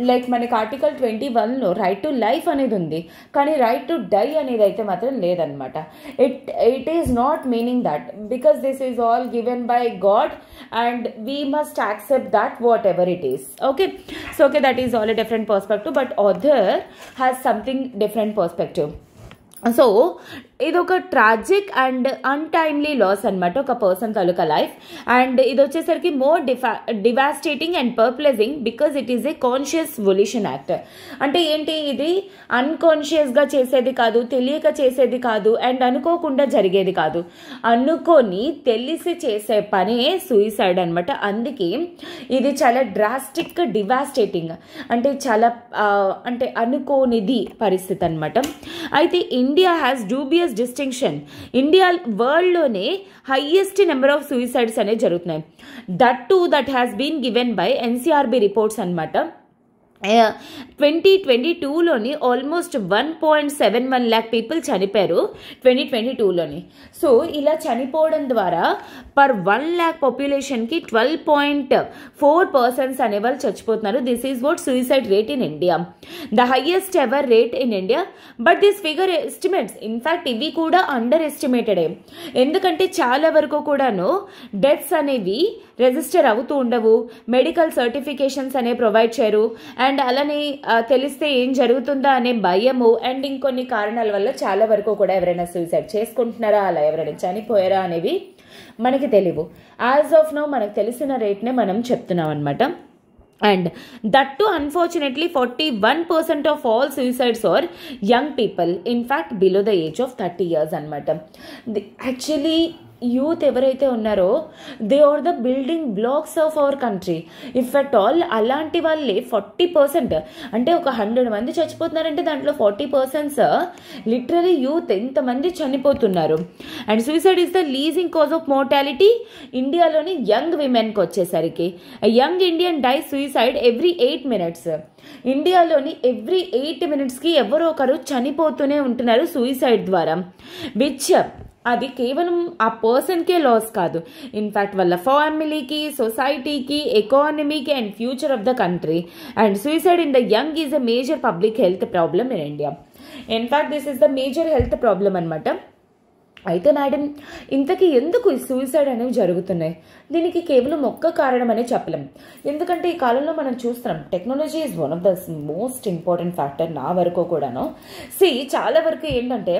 Like మనకి ఆర్టికల్ 21లో రైట్ టు లైఫ్ అనేది ఉంది, కానీ రైట్ టు డై అనేది అయితే మాత్రం లేదనమాట. It is not meaning that, because this is all given by God and we must accept that what ever it is. Okay. So okay, that is all a different perspective, but other has something different perspective. So ఇది ఒక tragic and untimely loss అనమాట ఒక person taluka life. And ఇది వచ్చేసరికి more devastating and perplexing because it is a conscious volition act. అంటే ఏంటి, ఇది అన్కాన్షియస్గా చేసేది కాదు, తెలియక చేసేది కాదు, అండ్ అనుకోకుండా జరిగేది కాదు, అనుకొని తెలిసి చేసే పనే సూసైడ్ అనమాట. అందుకే ఇది చాలా డ్రాస్టిక్, డివాస్టేటింగ్, అంటే చాలా అంటే అనుకోనిది పరిస్థితి అనమాట. అయితే India has dubious distinction. India వరల్డ్లోనే హైయెస్ట్ నెంబర్ ఆఫ్ సూసైడ్స్ అనేవి జరుగుతున్నాయి. That has been given by NCRB reports అనమాట. 2022లోని ఆల్మోస్ట్ 1.71 lakh పీపుల్ చనిపోయారు 2022లోని. సో ఇలా చనిపోవడం ద్వారా పర్ 1 lakh పాపులేషన్కి 12.4 persons అనేవాళ్ళు చచ్చిపోతున్నారు. This is what suicide rate in India, the highest ever rate in India. But this figure estimates, in fact ఇవి కూడా అండర్ ఎస్టిమేటెడే. ఎందుకంటే చాలా వరకు కూడాను డెత్స్ అనేవి రిజిస్టర్ అవుతూ ఉండవు, మెడికల్ సర్టిఫికేషన్స్ అనేవి ప్రొవైడ్ చేయరు, అండ్ అలానే తెలిస్తే ఏం జరుగుతుందా అనే భయము అండ్ ఇంకొన్ని కారణాల వల్ల చాలా వరకు కూడా ఎవరైనా సూసైడ్ చేసుకుంటున్నారా, అలా ఎవరైనా చనిపోయారా అనేవి మనకి తెలియవు. యాజ్ ఆఫ్ నౌ మనకు తెలిసిన రేట్నే మనం చెప్తున్నాం అనమాట. And that too unfortunately 41% of all suicides are young people, in fact below the age of 30 years అనమాట. యాక్చువల్లీ యూత్ ఎవరైతే ఉన్నారో they are the building blocks of our country. If at all అలాంటి వాళ్ళే 40%, అంటే ఒక 100 మంది చచ్చిపోతున్నారంటే దాంట్లో 40% లిటరలీ యూత్. ఇంతమంది చనిపోతున్నారు. And suicide is the leading cause of mortality ఇండియాలోని యంగ్ విమెన్కి వచ్చేసరికి. Young Indian die suicide every 8 minutes. ఇండియాలోని ఎవ్రీ 8 minutesకి ఎవరో ఒకరు చనిపోతూనే ఉంటున్నారు సూసైడ్ ద్వారా. విచ్ అది కేవలం ఆ పర్సన్కే లాస్ కాదు, ఇన్ఫ్యాక్ట్ వాళ్ళ ఫ్యామిలీకి, సొసైటీకి, ఎకానమీకి and future of the country. And suicide in the young is a major public health problem in India. In fact this is the major health problem అనమాట. అయితే మేడం, ఇంతకీ ఎందుకు ఈ సూసైడ్ అనేవి జరుగుతున్నాయి? దీనికి కేవలం ఒక్క కారణం అనే చెప్పలేం. ఎందుకంటే ఈ కాలంలో మనం చూస్తున్నాం technology is one of the most important factor నా వరకు కూడాను. చాలా వరకు ఏంటంటే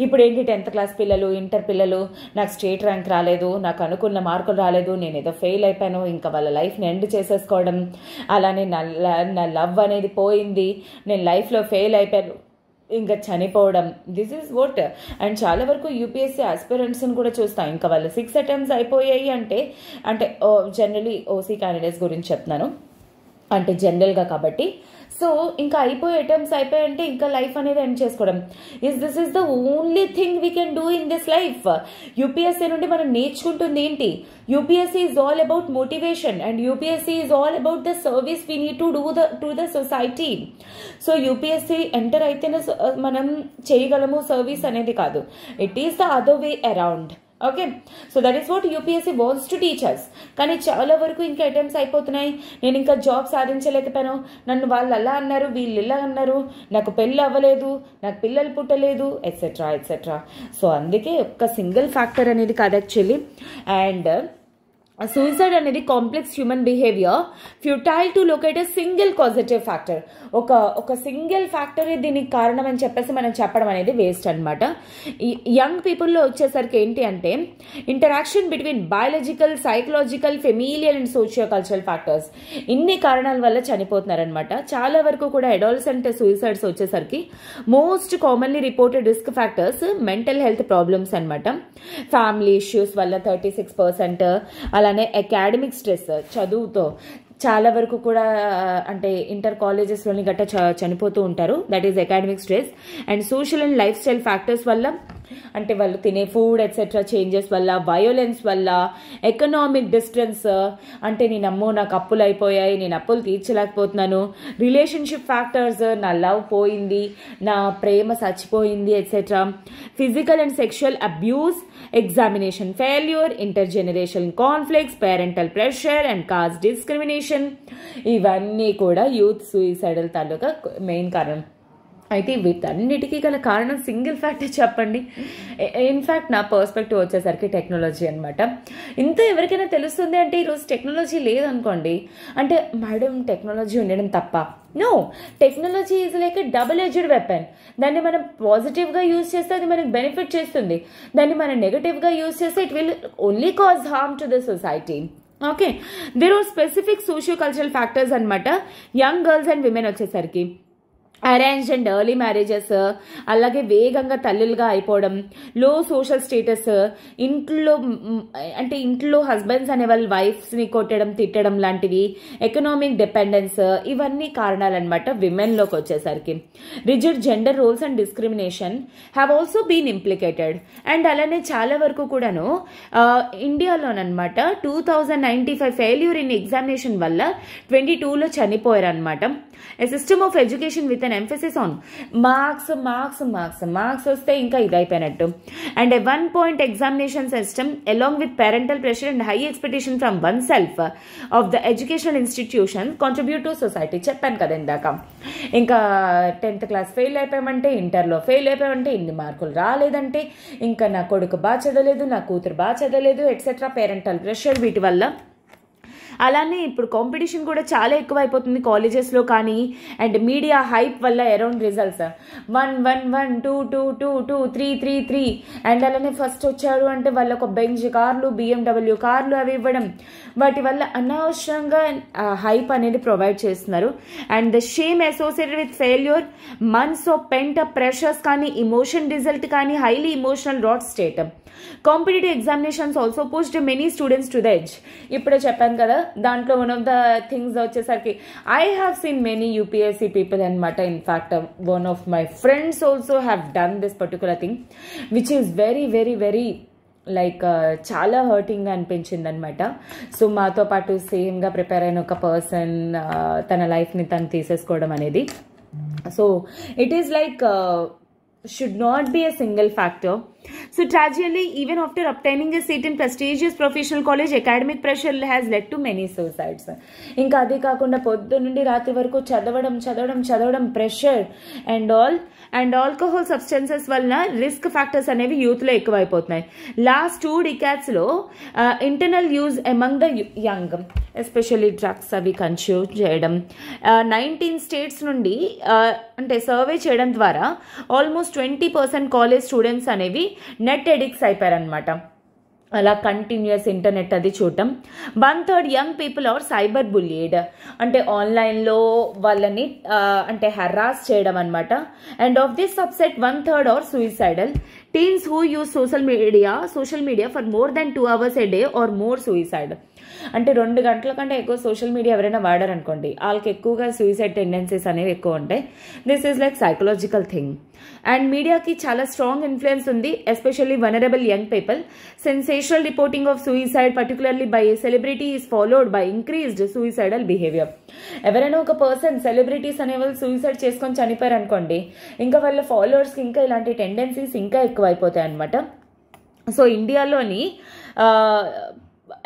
ఇప్పుడు ఏంటి 10th class పిల్లలు, ఇంటర్ పిల్లలు, నాకు స్టేట్ ర్యాంక్ రాలేదు, నాకు అనుకున్న మార్కులు రాలేదు, నేను ఏదో ఫెయిల్ అయిపోయాను, ఇంకా వాళ్ళ లైఫ్ని ఎండ్ చేసేసుకోవడం, అలానే నా లవ్ అనేది పోయింది, నేను లైఫ్లో ఫెయిల్ అయిపోయాను, ఇంకా చనిపోవడం. This is what. అండ్ చాలా వరకు యూపీఎస్సీ ఆస్పిరెంట్స్ని కూడా చూస్తాం, ఇంకా వాళ్ళు 6 attempts అయిపోయాయి అంటే జనరలీ ఓసీ క్యాండిడేట్స్ గురించి చెప్తున్నాను, అంటే జనరల్గా కాబట్టి. సో ఇంకా అయిపోయే అటెంప్ట్స్ అయిపోయాయంటే ఇంకా లైఫ్ అనేది ఎండ్ చేసుకోవడం. This is the only thing we can do in this life. UPSC నుండి మనం నేర్చుకుంటుంది ఏంటి? UPSC is all about motivation and UPSC is all about the service we need to do to the society. So UPSC enter అయితేనే మనం చేయగలము service అనేది కాదు. It is the other way around. Okay, so that is what UPSC wants to teach us. కానీ చాలా వరకు ఇంకా attempts అయిపోతున్నాయి, నేను ఇంకా జాబ్ సాధించలేకపోయాను, నన్ను వాళ్ళు అలా అన్నారు, వీళ్ళు ఇలా అన్నారు, నాకు పెళ్ళి అవ్వలేదు, నాకు పిల్లలు పుట్టలేదు, ఎట్సెట్రా ఎట్సెట్రా. సో అందుకే ఒక్క సింగిల్ ఫ్యాక్టర్ అనేది కాదు యాక్చువల్లీ. అండ్ సూసైడ్ అనేది complex human behaviour, futile to locate a single causative factor. ఒక సింగిల్ ఫ్యాక్టరే దీనికి కారణం అని చెప్పేసి మనం చెప్పడం అనేది వేస్ట్ అనమాట. యంగ్ పీపుల్లో వచ్చేసరికి ఏంటి అంటే interaction between biological, psychological, familial and socio cultural factors, ఇన్ని కారణాల వల్ల చనిపోతున్నారనమాట. చాలా వరకు కూడా అడాలసెంట్ సూసైడ్స్ వచ్చేసరికి most commonly reported risk factors mental health problems అనమాట. ఫ్యామిలీ ఇష్యూస్ వల్ల 36%, అలానే అకాడమిక్ స్ట్రెస్, చదువుతో చాలా వరకు కూడా అంటే ఇంటర్ కాలేజెస్లోని గట్ట చనిపోతూ ఉంటారు, that is academic stress. And social and lifestyle factors వల్ల, అంటే వాళ్ళు తినే ఫుడ్ ఎట్సెట్రా చేంజెస్ వల్ల, వయోలెన్స్ వల్ల, ఎకనామిక్ డిస్టెన్స్, అంటే నాకు అప్పులు అయిపోయాయి, నేను అప్పులు తీర్చలేకపోతున్నాను, రిలేషన్షిప్ ఫ్యాక్టర్స్, నా లవ్ పోయింది, నా ప్రేమ చచ్చిపోయింది etcetera, physical and sexual abuse, examination failure, intergenerational conflicts, parental pressure and caste discrimination, ఇవన్నీ కూడా యూత్ సూసైడల్ తాలూకా మెయిన్ కారణం. అయితే వీటన్నిటికీ గల కారణం సింగిల్ ఫ్యాక్టర్ చెప్పండి. ఇన్ఫ్యాక్ట్ నా పర్స్పెక్టివ్ వచ్చేసరికి టెక్నాలజీ అనమాట. ఇంత ఎవరికైనా తెలుస్తుంది అంటే ఈరోజు టెక్నాలజీ లేదనుకోండి, అంటే మేడం టెక్నాలజీ ఉండడం తప్ప? No, technology is like a double edged weapon. దాన్ని మనం పాజిటివ్గా యూజ్ చేస్తే అది మనకు బెనిఫిట్ చేస్తుంది, దాన్ని మనం నెగటివ్గా యూజ్ చేస్తే it will only cause harm to the society. Okay, there are specific socio cultural factors అనమాట. యంగ్ గర్ల్స్ అండ్ విమెన్ వచ్చేసరికి అరేంజ్డ్ అండ్ ఎర్లీ మ్యారేజెస్, అలాగే వేగంగా తల్లులుగా అయిపోవడం, లో సోషల్ స్టేటస్, ఇంట్లో హస్బెండ్స్ అనే వాళ్ళు వైఫ్స్ని కొట్టడం, తిట్టడం లాంటివి, ఎకనామిక్ డిపెండెన్స్, ఇవన్నీ కారణాలు అనమాట విమెన్లోకి వచ్చేసరికి. Rigid gender roles and discrimination have also been implicated. అండ్ అలానే చాలా వరకు కూడాను ఇండియాలోనమాట 2095 ఫెయిల్యూర్ ఇన్ ఎగ్జామినేషన్ వల్ల 22లో చనిపోయారు అనమాట. A system of education with an emphasis on marks వస్తే ఇంకా ఇదైపోయినట్టు. And a 1-point examination system along with parental pressure and high expectation from oneself of the educational institution contribute to society. చెప్పాను కదా ఇందాక, ఇంకా 10th class fail అయిపోయామంటే, ఇంటర్లో fail అయిపోయామంటే, ఇన్ని మార్కులు రాలేదంటే, ఇంకా నా కొడుకు బాగా చదవలేదు, నా కూతురు బాగా చదవలేదు ఎట్సెట్రా, పేరెంటల్ ప్రెషర్, వీటి వల్ల. అలానే ఇప్పుడు కాంపిటీషన్ కూడా చాలా ఎక్కువైపోతుంది కాలేజెస్లో కానీ, అండ్ మీడియా హైప్ వల్ల అరౌండ్ రిజల్ట్స్ 111 222 333, అండ్ అలానే ఫస్ట్ వచ్చారు అంటే వాళ్ళకు బెంజ్ కార్లు, BMW కార్లు అవి ఇవ్వడం, వాటి వల్ల అనవసరంగా హైప్ అనేది ప్రొవైడ్ చేస్తున్నారు. And the shame associated with failure, months of pent up pressures కానీ, ఇమోషన్ రిజల్ట్ కానీ, highly emotional rot state. Competitive examinations also pushed many students to the edge. ఇప్పుడే చెప్పాను కదా, దాంట్లో వన్ ఆఫ్ ద థింగ్స్ వచ్చేసరికి I have seen many UPSC people అనమాట. In fact one of my friends also have done this particular thing which is very very very like చాలా హర్టింగ్గా అనిపించింది అనమాట. సో మాతో పాటు సేమ్గా ప్రిపేర్ అయిన ఒక పర్సన్ తన లైఫ్ని తను తీసేసుకోవడం అనేది, so it is like should not be a single factor. So tragically, even after obtaining a seat in prestigious professional college, academic pressure has led to many suicides. ఇంకా అదే కాకుండా పొద్దు నుండి రాత్రి వరకు చదవడం ప్రెషర్ అండ్ ఆల్కహాల్ సబ్స్టెన్సెస్ వలన risk factors అనేవి యూత్లో ఎక్కువైపోతున్నాయి. లాస్ట్ 2 decades లో internal use among the young especially drugs అవి కన్స్యూమ్ చేయడం 19 states నుండి అంటే సర్వే చేయడం ద్వారా ఆల్మోస్ట్ 20% కాలేజ్ స్టూడెంట్స్ అనేవి నెట్ ఎడిక్ట్స్ అయిపోయారనమాట. అలా కంటిన్యూస్ ఇంటర్నెట్ అది చూడటం. 1/3 young people are cyber bullied, అంటే ఆన్లైన్లో వాళ్ళని అంటే హెరాస్ చేయడం అనమాట. And of this subset 1/3 are suicidal. Teens who use social media for more than 2 hours a day are more suicide. అంటే 2 గంటల కంటే ఎక్కువ సోషల్ మీడియా ఎవరైనా వాడారనుకోండి, వాళ్ళకి ఎక్కువగా సూయిసైడ్ టెండెన్సీస్ అనేవి ఎక్కువ ఉంటాయి. This is like psychological thing. And మీడియాకి చాలా స్ట్రాంగ్ ఇన్ఫ్లుయెన్స్ ఉంది, especially vulnerable young people. Sensational reporting of suicide particularly by celebrity is followed by increased suicidal behaviour. ఎవరైనా ఒక పర్సన్ సెలబ్రిటీస్ అనే వాళ్ళు సూయిసైడ్ చేసుకొని చనిపోయారు అనుకోండి, ఇంకా వాళ్ళ ఫాలోవర్స్కి ఇంకా ఇలాంటి టెండెన్సీస్ ఇంకా ఎక్కువ అయిపోతాయి అనమాట. సో ఇండియాలోని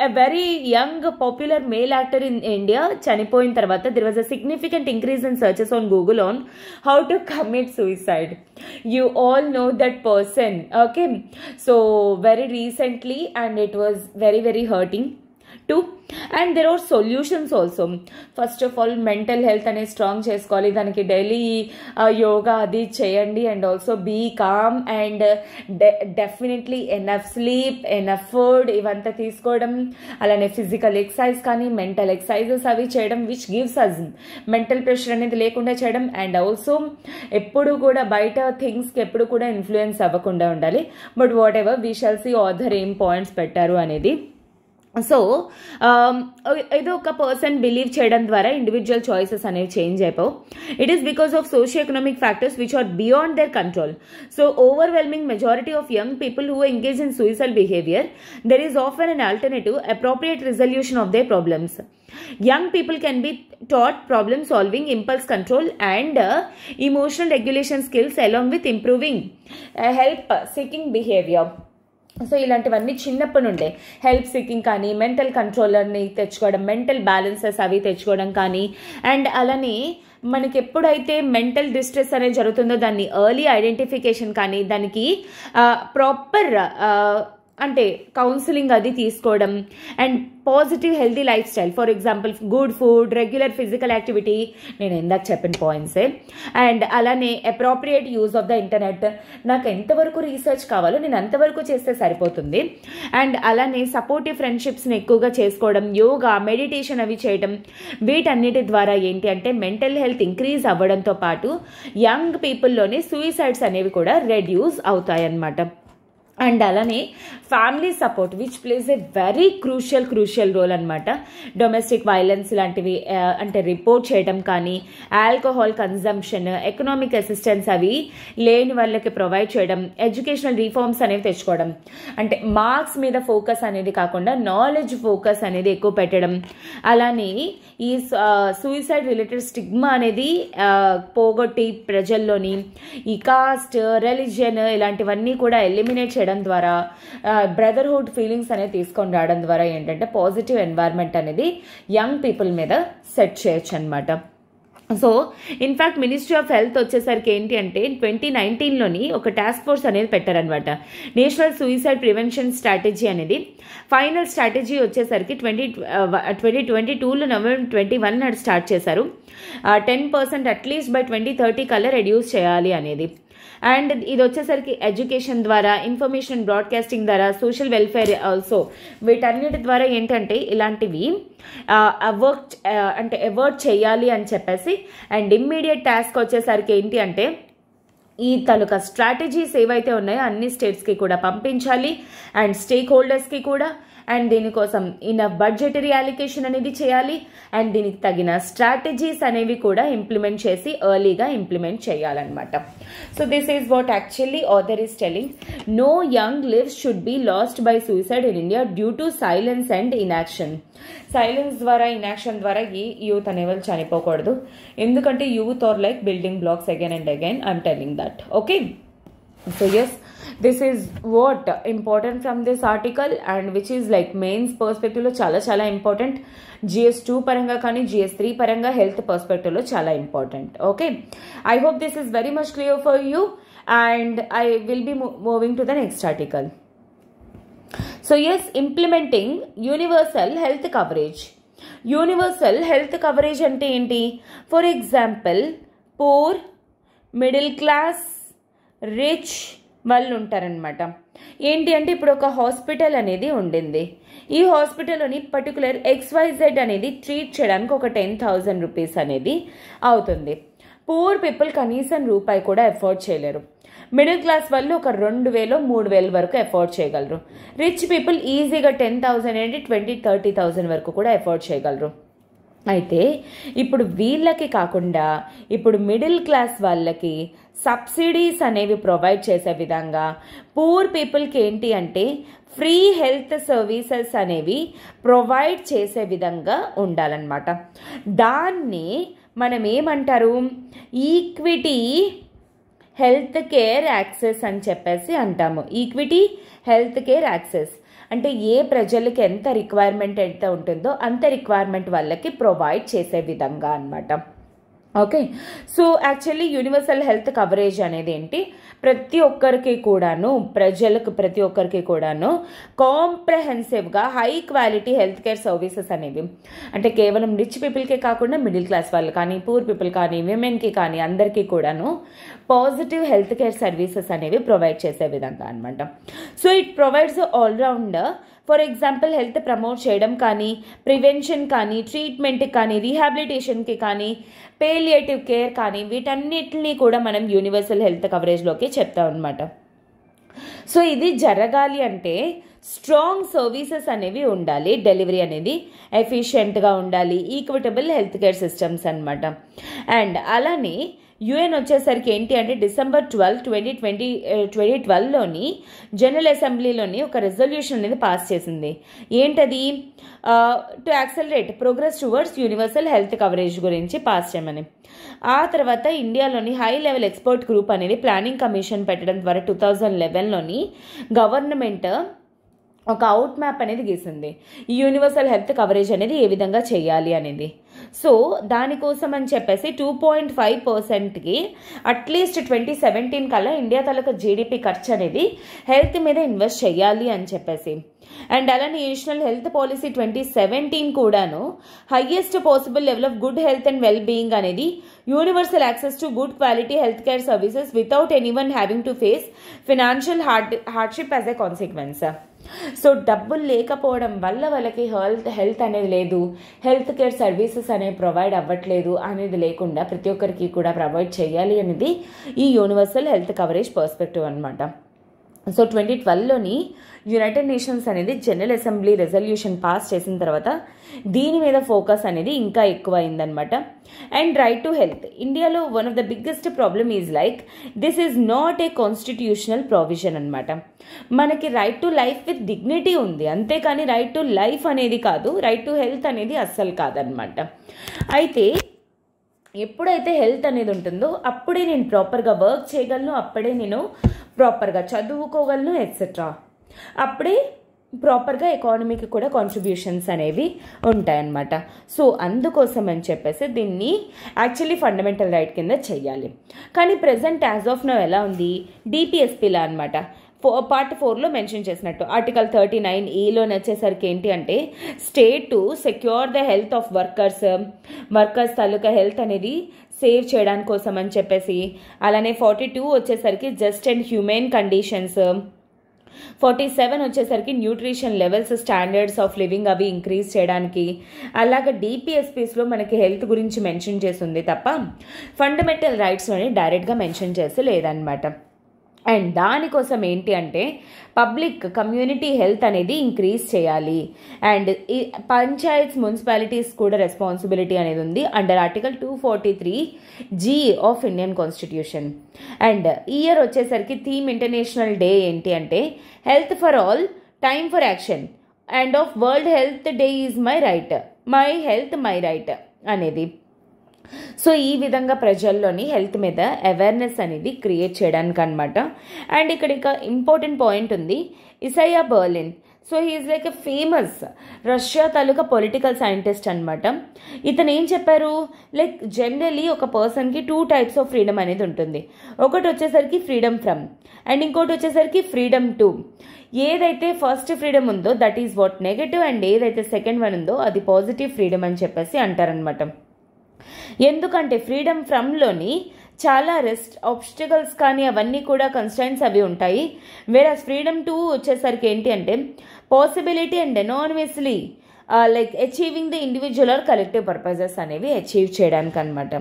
a very young popular male actor in India chanipoyin tarvata there was a significant increase in searches on Google on how to commit suicide. You all know that person, okay? So very recently, and it was very very hurting too. And there are solutions also. First of all, mental health ane strong cheskovali, daniki daily yoga adi cheyandi, and also be calm, and definitely enough sleep, enough food ivanta teeskodam, alane physical exercise kani mental exercises avi cheyadam which gives us mental pressure anedi lekunda cheyadam. And also eppudu kuda baita things ki eppudu kuda influence avvakunda undali. But whatever, we shall see author aim points pettaru anedi. So ఏదో ఒక person believe చేయడం ద్వారా individual choices అనేవి change అయిపోవు. It is because of socio economic factors which are beyond their control. So overwhelming majority of young people who engage in suicide behaviour, there is often an alternative appropriate resolution of their problems. Young people can be taught problem solving, impulse control and emotional regulation skills along with improving help seeking behavior. So ఇలాంటివన్నీ చిన్నప్పటి నుండే help seeking కానీ, mental కంట్రోలర్ని తెచ్చుకోవడం, mental balances అవి తెచ్చుకోవడం కానీ, and అలానే మనకి ఎప్పుడైతే మెంటల్ డిస్ట్రెస్ అనేది జరుగుతుందో దాన్ని ఎర్లీ ఐడెంటిఫికేషన్ కానీ, దానికి ప్రాపర్ అంటే కౌన్సిలింగ్ అది తీసుకోవడం, and positive healthy life style, for example good food, regular physical activity, నేను ఇందాక చెప్పిన పాయింట్సే. అండ్ అలానే appropriate use of the internet, నాకు ఎంతవరకు రీసెర్చ్ కావాలో నేను అంతవరకు చేస్తే సరిపోతుంది. అండ్ అలానే సపోర్టివ్ ఫ్రెండ్షిప్స్ని ఎక్కువగా చేసుకోవడం, యోగా, మెడిటేషన్ అవి చేయడం, వీటన్నిటి ద్వారా ఏంటి అంటే మెంటల్ హెల్త్ ఇంక్రీజ్ అవ్వడంతో పాటు యంగ్ పీపుల్లోని సూయిసైడ్స్ అనేవి కూడా రెడ్యూస్ అవుతాయి అన్నమాట. అండ్ అలానే family support which plays a very crucial role అనమాట. డొమెస్టిక్ వైలెన్స్ లాంటివి అంటే రిపోర్ట్ చేయడం కానీ, ఆల్కహాల్ కన్జంప్షన్, ఎకనామిక్ అసిస్టెన్స్ అవి లేని వాళ్ళకి ప్రొవైడ్ చేయడం, ఎడ్యుకేషనల్ రిఫార్మ్స్ అనేవి తెచ్చుకోవడం, అంటే మార్క్స్ మీద ఫోకస్ అనేది కాకుండా నాలెడ్జ్ ఫోకస్ అనేది ఎక్కువ పెట్టడం. అలానే ఈ సూయిసైడ్ రిలేటెడ్ స్టిగ్మా అనేది పోగొట్టి ప్రజల్లోని ఈ కాస్ట్, రిలీజియన్ ఇలాంటివన్నీ కూడా ఎలిమినేట్ చేయడం ద్వారా, బ్రదర్హుడ్ ఫీలింగ్స్ అనేది తీసుకొని రావడం ద్వారా ఏంటంటే పాజిటివ్ ఎన్వైర్న్మెంట్ అనేది యంగ్ పీపుల్ మీద సెట్ చేయొచ్చు అనమాట. So in fact ministry of health వచ్చేసరికి ఏంటి అంటే 2019లోని ఒక టాస్క్ ఫోర్స్ అనేది పెట్టారనమాట. నేషనల్ సూయిసైడ్ ప్రివెన్షన్ స్ట్రాటజీ అనేది. ఫైనల్ స్ట్రాటజీ వచ్చేసరికి 2022లో November 21 నాడు స్టార్ట్ చేశారు. 10% అట్లీస్ట్ బై 2030 కల్లా రెడ్యూస్ చేయాలి అనేది. అండ్ ఇది వచ్చేసరికి ఎడ్యుకేషన్ ద్వారా, ఇన్ఫర్మేషన్ బ్రాడ్కాస్టింగ్ ద్వారా, సోషల్ వెల్ఫేర్ ఆల్సో, వీటన్నిటి ద్వారా ఏంటంటే ఇలాంటివి అవాయిడ్ చేయాలి అని చెప్పేసి. అండ్ ఇమ్మీడియట్ టాస్క్ వచ్చేసరికి ఏంటి అంటే ఈ తాలూకా స్ట్రాటజీస్ ఏవైతే ఉన్నాయో అన్ని స్టేట్స్కి కూడా పంపించాలి అండ్ స్టేక్ హోల్డర్స్కి కూడా. అండ్ దీనికోసం ఇనఫ్ బడ్జెటరీ అలికేషన్ అనేది చేయాలి అండ్ దీనికి తగిన స్ట్రాటజీస్ అనేవి కూడా ఇంప్లిమెంట్ చేసి ఎర్లీగా ఇంప్లిమెంట్ చేయాలన్నమాట. So this is what actually author is telling. No young lives should be lost by suicide in India due to silence and inaction. Silence ద్వారా ఇన్యాక్షన్ ద్వారా ఈ యూత్ అనేవాళ్ళు చనిపోకూడదు, ఎందుకంటే youth are like building blocks again and again. I'm telling that. Okay, so yes, this is what important from this article and which is like mains perspective lo చాలా important. GS2 paranga kani GS3 paranga health perspective lo చాలా important. Okay, I hope this is very much clear for you and I will be moving to the next article. So yes, implementing universal health coverage. Universal health coverage ante enti? For example, poor, middle class, rich వాళ్ళు ఉంటారనమాట. ఏంటి అంటే ఇప్పుడు ఒక hospital అనేది ఉండింది, ఈ హాస్పిటల్లోని particular XYZ అనేది ట్రీట్ చేయడానికి ఒక 10,000 రూపీస్ అనేది అవుతుంది. పూర్ పీపుల్ కనీసం రూపాయి కూడా ఎఫోర్డ్ చేయలేరు. మిడిల్ క్లాస్ వాళ్ళు ఒక 2,000 3,000 వరకు ఎఫోర్డ్ చేయగలరు. రిచ్ పీపుల్ ఈజీగా 10,000 ఏంటి 20,000-30,000 వరకు కూడా ఎఫోర్డ్ చేయగలరు. అయితే ఇప్పుడు వీళ్ళకి కాకుండా ఇప్పుడు మిడిల్ క్లాస్ వాళ్ళకి సబ్సిడీస్ అనేవి ప్రొవైడ్ చేసే విధంగా పూర్ పీపుల్కి ఏంటి అంటే ఫ్రీ హెల్త్ సర్వీసెస్ అనేవి ప్రొవైడ్ చేసే విధంగా ఉండాలన్నమాట. దాన్ని మనం ఏమంటారు, ఈక్విటీ హెల్త్ కేర్ యాక్సెస్ అని చెప్పేసి అంటాము. ఈక్విటీ హెల్త్ కేర్ యాక్సెస్ అంటే ఏ ప్రజలకి ఎంత రిక్వైర్మెంట్ ఎంత ఉంటుందో అంత రిక్వైర్మెంట్ వాళ్ళకి ప్రొవైడ్ చేసే విధంగా అన్నమాట. Okay, so actually universal health coverage అనేది ఏంటి, ప్రతి ఒక్కరికి కూడాను ప్రజలకు ప్రతి ఒక్కరికి కూడాను కాంప్రహెన్సివ్గా high quality health care services అనేవి అంటే కేవలం రిచ్ పీపుల్కే కాకుండా మిడిల్ క్లాస్ వాళ్ళు కానీ పూర్ పీపుల్ కానీ విమెన్కి కానీ అందరికీ కూడాను పాజిటివ్ హెల్త్ కేర్ సర్వీసెస్ అనేవి ప్రొవైడ్ చేసే విధంగా అనమాట. So it provides all-rounder. For example health promote చేయడం కానీ, ప్రివెన్షన్ కానీ, ట్రీట్మెంట్కి కానీ, రీహాబిలిటేషన్కి కానీ, పేలియేటివ్ కేర్ కానీ వీటన్నిటిని కూడా మనం యూనివర్సల్ హెల్త్ కవరేజ్లోకి చెప్తాం అనమాట. సో ఇది జరగాలి అంటే స్ట్రాంగ్ సర్వీసెస్ అనేవి ఉండాలి, డెలివరీ అనేది ఎఫిషియెంట్గా ఉండాలి, ఈక్విటబుల్ హెల్త్ కేర్ సిస్టమ్స్ అనమాట. అండ్ అలానే యుఎన్ వచ్చేసరికి ఏంటి అంటే December 12, 2012లోని జనరల్ అసెంబ్లీలోని ఒక రెజల్యూషన్ అనేది పాస్ చేసింది. ఏంటది, to accelerate progress towards universal health coverage గురించి పాస్ చేయమని. ఆ తర్వాత ఇండియాలోని హై లెవెల్ ఎక్స్పర్ట్ గ్రూప్ అనేది ప్లానింగ్ కమిషన్ పెట్టడం ద్వారా 2011లోని గవర్నమెంట్ ఒక అవుట్ మ్యాప్ అనేది గీసింది, ఈ యూనివర్సల్ హెల్త్ కవరేజ్ అనేది ఏ విధంగా చేయాలి అనేది. సో దానికోసం అని చెప్పేసి 2.5%కి అట్లీస్ట్ 2017 కల్లా ఇండియా తాలూకా జీడిపి ఖర్చు అనేది హెల్త్ మీద ఇన్వెస్ట్ చేయాలి అని చెప్పేసి. అండ్ అలానే నేషనల్ హెల్త్ పాలసీ 2017 కూడాను highest possible level of good health and well being అనేది universal access to good quality health care services without anyone having to face financial hardship as a consequence. So డబ్బులు లేకపోవడం వల్ల వాళ్ళకి health అనేది లేదు, health care services అనేవి provide అవ్వట్లేదు అనేది లేకుండా ప్రతి ఒక్కరికి కూడా ప్రొవైడ్ చేయాలి అనేది ఈ యూనివర్సల్ హెల్త్ కవరేజ్ పర్స్పెక్టివ్ అనమాట. సో 2012లోని యునైటెడ్ నేషన్స్ అనేది జనరల్ అసెంబ్లీ రెజల్యూషన్ పాస్ చేసిన తర్వాత దీని మీద ఫోకస్ అనేది ఇంకా ఎక్కువ అయిందనమాట. అండ్ రైట్ టు హెల్త్ ఇండియాలో one of the biggest problem is like this is not a constitutional provision అనమాట. మనకి right to life with dignity ఉంది, అంతేకాని రైట్ టు లైఫ్ అనేది కాదు, రైట్ టు హెల్త్ అనేది అస్సలు కాదనమాట. అయితే ఎప్పుడైతే హెల్త్ అనేది ఉంటుందో అప్పుడే నేను ప్రాపర్గా వర్క్ చేయగలను, అప్పుడే నేను ప్రాపర్గా చదువుకోగలను ఎట్సెట్రా, అప్పుడే ప్రాపర్గా ఎకానమీకి కూడా కాంట్రిబ్యూషన్స్ అనేవి ఉంటాయన్నమాట. సో అందుకోసం అని చెప్పేసి దీన్ని యాక్చువల్లీ ఫండమెంటల్ రైట్ కింద చెయ్యాలి. కానీ ప్రెజెంట్ యాజ్ ఆఫ్ నౌ ఎలా ఉంది, డిపిఎస్పీలా అనమాట. పార్ట్ 4లో మెన్షన్ చేసినట్టు ఆర్టికల్ 39(e)లోనే వచ్చేసరికి ఏంటి అంటే state to secure the health of workers taluka health అనేది సేవ్ చేయడానికి కోసం అని చెప్పేసి. అలానే 42 వచ్చేసరికి జస్ట్ అండ్ హ్యూమెన్ కండిషన్స్, 47 వచ్చేసరికి nutrition levels, standards of living అవి ఇంక్రీజ్ చేయడానికి. అలాగే డిపిఎస్పీస్లో మనకి హెల్త్ గురించి మెన్షన్ చేసి ఉంది తప్ప ఫండమెంటల్ రైట్స్లోని డైరెక్ట్గా మెన్షన్ చేసి లేదనమాట. అండ్ దానికోసం ఏంటి అంటే పబ్లిక్ కమ్యూనిటీ హెల్త్ అనేది ఇంక్రీజ్ చేయాలి. అండ్ ఈ పంచాయత్స్, మున్సిపాలిటీస్ కూడా రెస్పాన్సిబిలిటీ అనేది ఉంది under article 243G of Indian constitution. And year వచ్చేసరికి థీమ్ ఇంటర్నేషనల్ డే ఏంటి అంటే health for all, time for action and of world health day is my right, my health my right అనేది. So ఈ విధంగా ప్రజల్లోని health మీద awareness అనేది create చేయడానికి అనమాట. అండ్ ఇక్కడ ఇక ఇంపార్టెంట్ పాయింట్ ఉంది, ఇసయా Berlin. So he is like a famous Russia తాలూకా పొలిటికల్ సైంటిస్ట్ అనమాట. ఇతను ఏం చెప్పారు, లైక్ జనరలీ ఒక పర్సన్కి 2 types ఆఫ్ ఫ్రీడమ్ అనేది ఉంటుంది. ఒకటి వచ్చేసరికి ఫ్రీడమ్ ఫ్రమ్ అండ్ ఇంకోటి వచ్చేసరికి ఫ్రీడమ్ టు. ఏదైతే ఫస్ట్ ఫ్రీడమ్ ఉందో that is what negative, and ఏదైతే సెకండ్ వన్ ఉందో అది పాజిటివ్ ఫ్రీడమ్ అని చెప్పేసి అంటారనమాట. ఎందుకంటే ఫ్రీడమ్ ఫ్రమ్లోని చాలా ఆబ్స్టికల్స్ కానీ అవన్నీ కూడా కన్స్ట్రైంట్స్ అవి ఉంటాయి. వేరస్ ఫ్రీడమ్ టు వచ్చేసరికి ఏంటి అంటే possibility and anonymously like achieving the individual or collective purposes అనేవి అచీవ్ చేయడానికి అనమాట.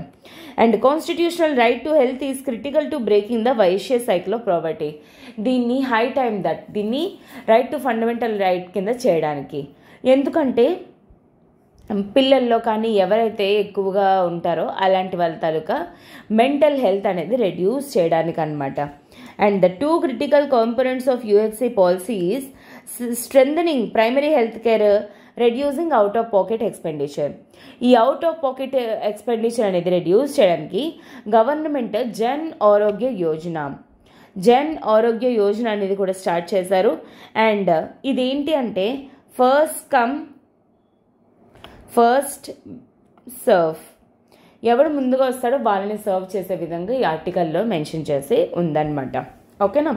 And constitutional right to health is critical to breaking the vicious cycle of property. దీన్ని దీన్ని రైట్ టు ఫండమెంటల్ రైట్ కింద చేయడానికి. ఎందుకంటే పిల్లల్లో కానీ ఎవరైతే ఎక్కువగా ఉంటారో అలాంటి వాళ్ళ తాలూకా మెంటల్ హెల్త్ అనేది రెడ్యూస్ చేయడానికి అనమాట. And the 2 critical components of USA policy is strengthening primary health care, reducing out of pocket expenditure. ఈ అవుట్ ఆఫ్ పాకెట్ ఎక్స్పెండిచర్ అనేది రెడ్యూస్ చేయడానికి గవర్నమెంట్ జన్ ఆరోగ్య యోజన అనేది కూడా స్టార్ట్ చేశారు. అండ్ ఇదేంటి అంటే ఫస్ట్ సర్వ్, ఎవడు ముందుగా వస్తాడో వాళ్ళని సర్వ్ చేసే విధంగా ఈ ఆర్టికల్లో మెన్షన్ చేసి ఉందన్నమాట. ఓకేనా.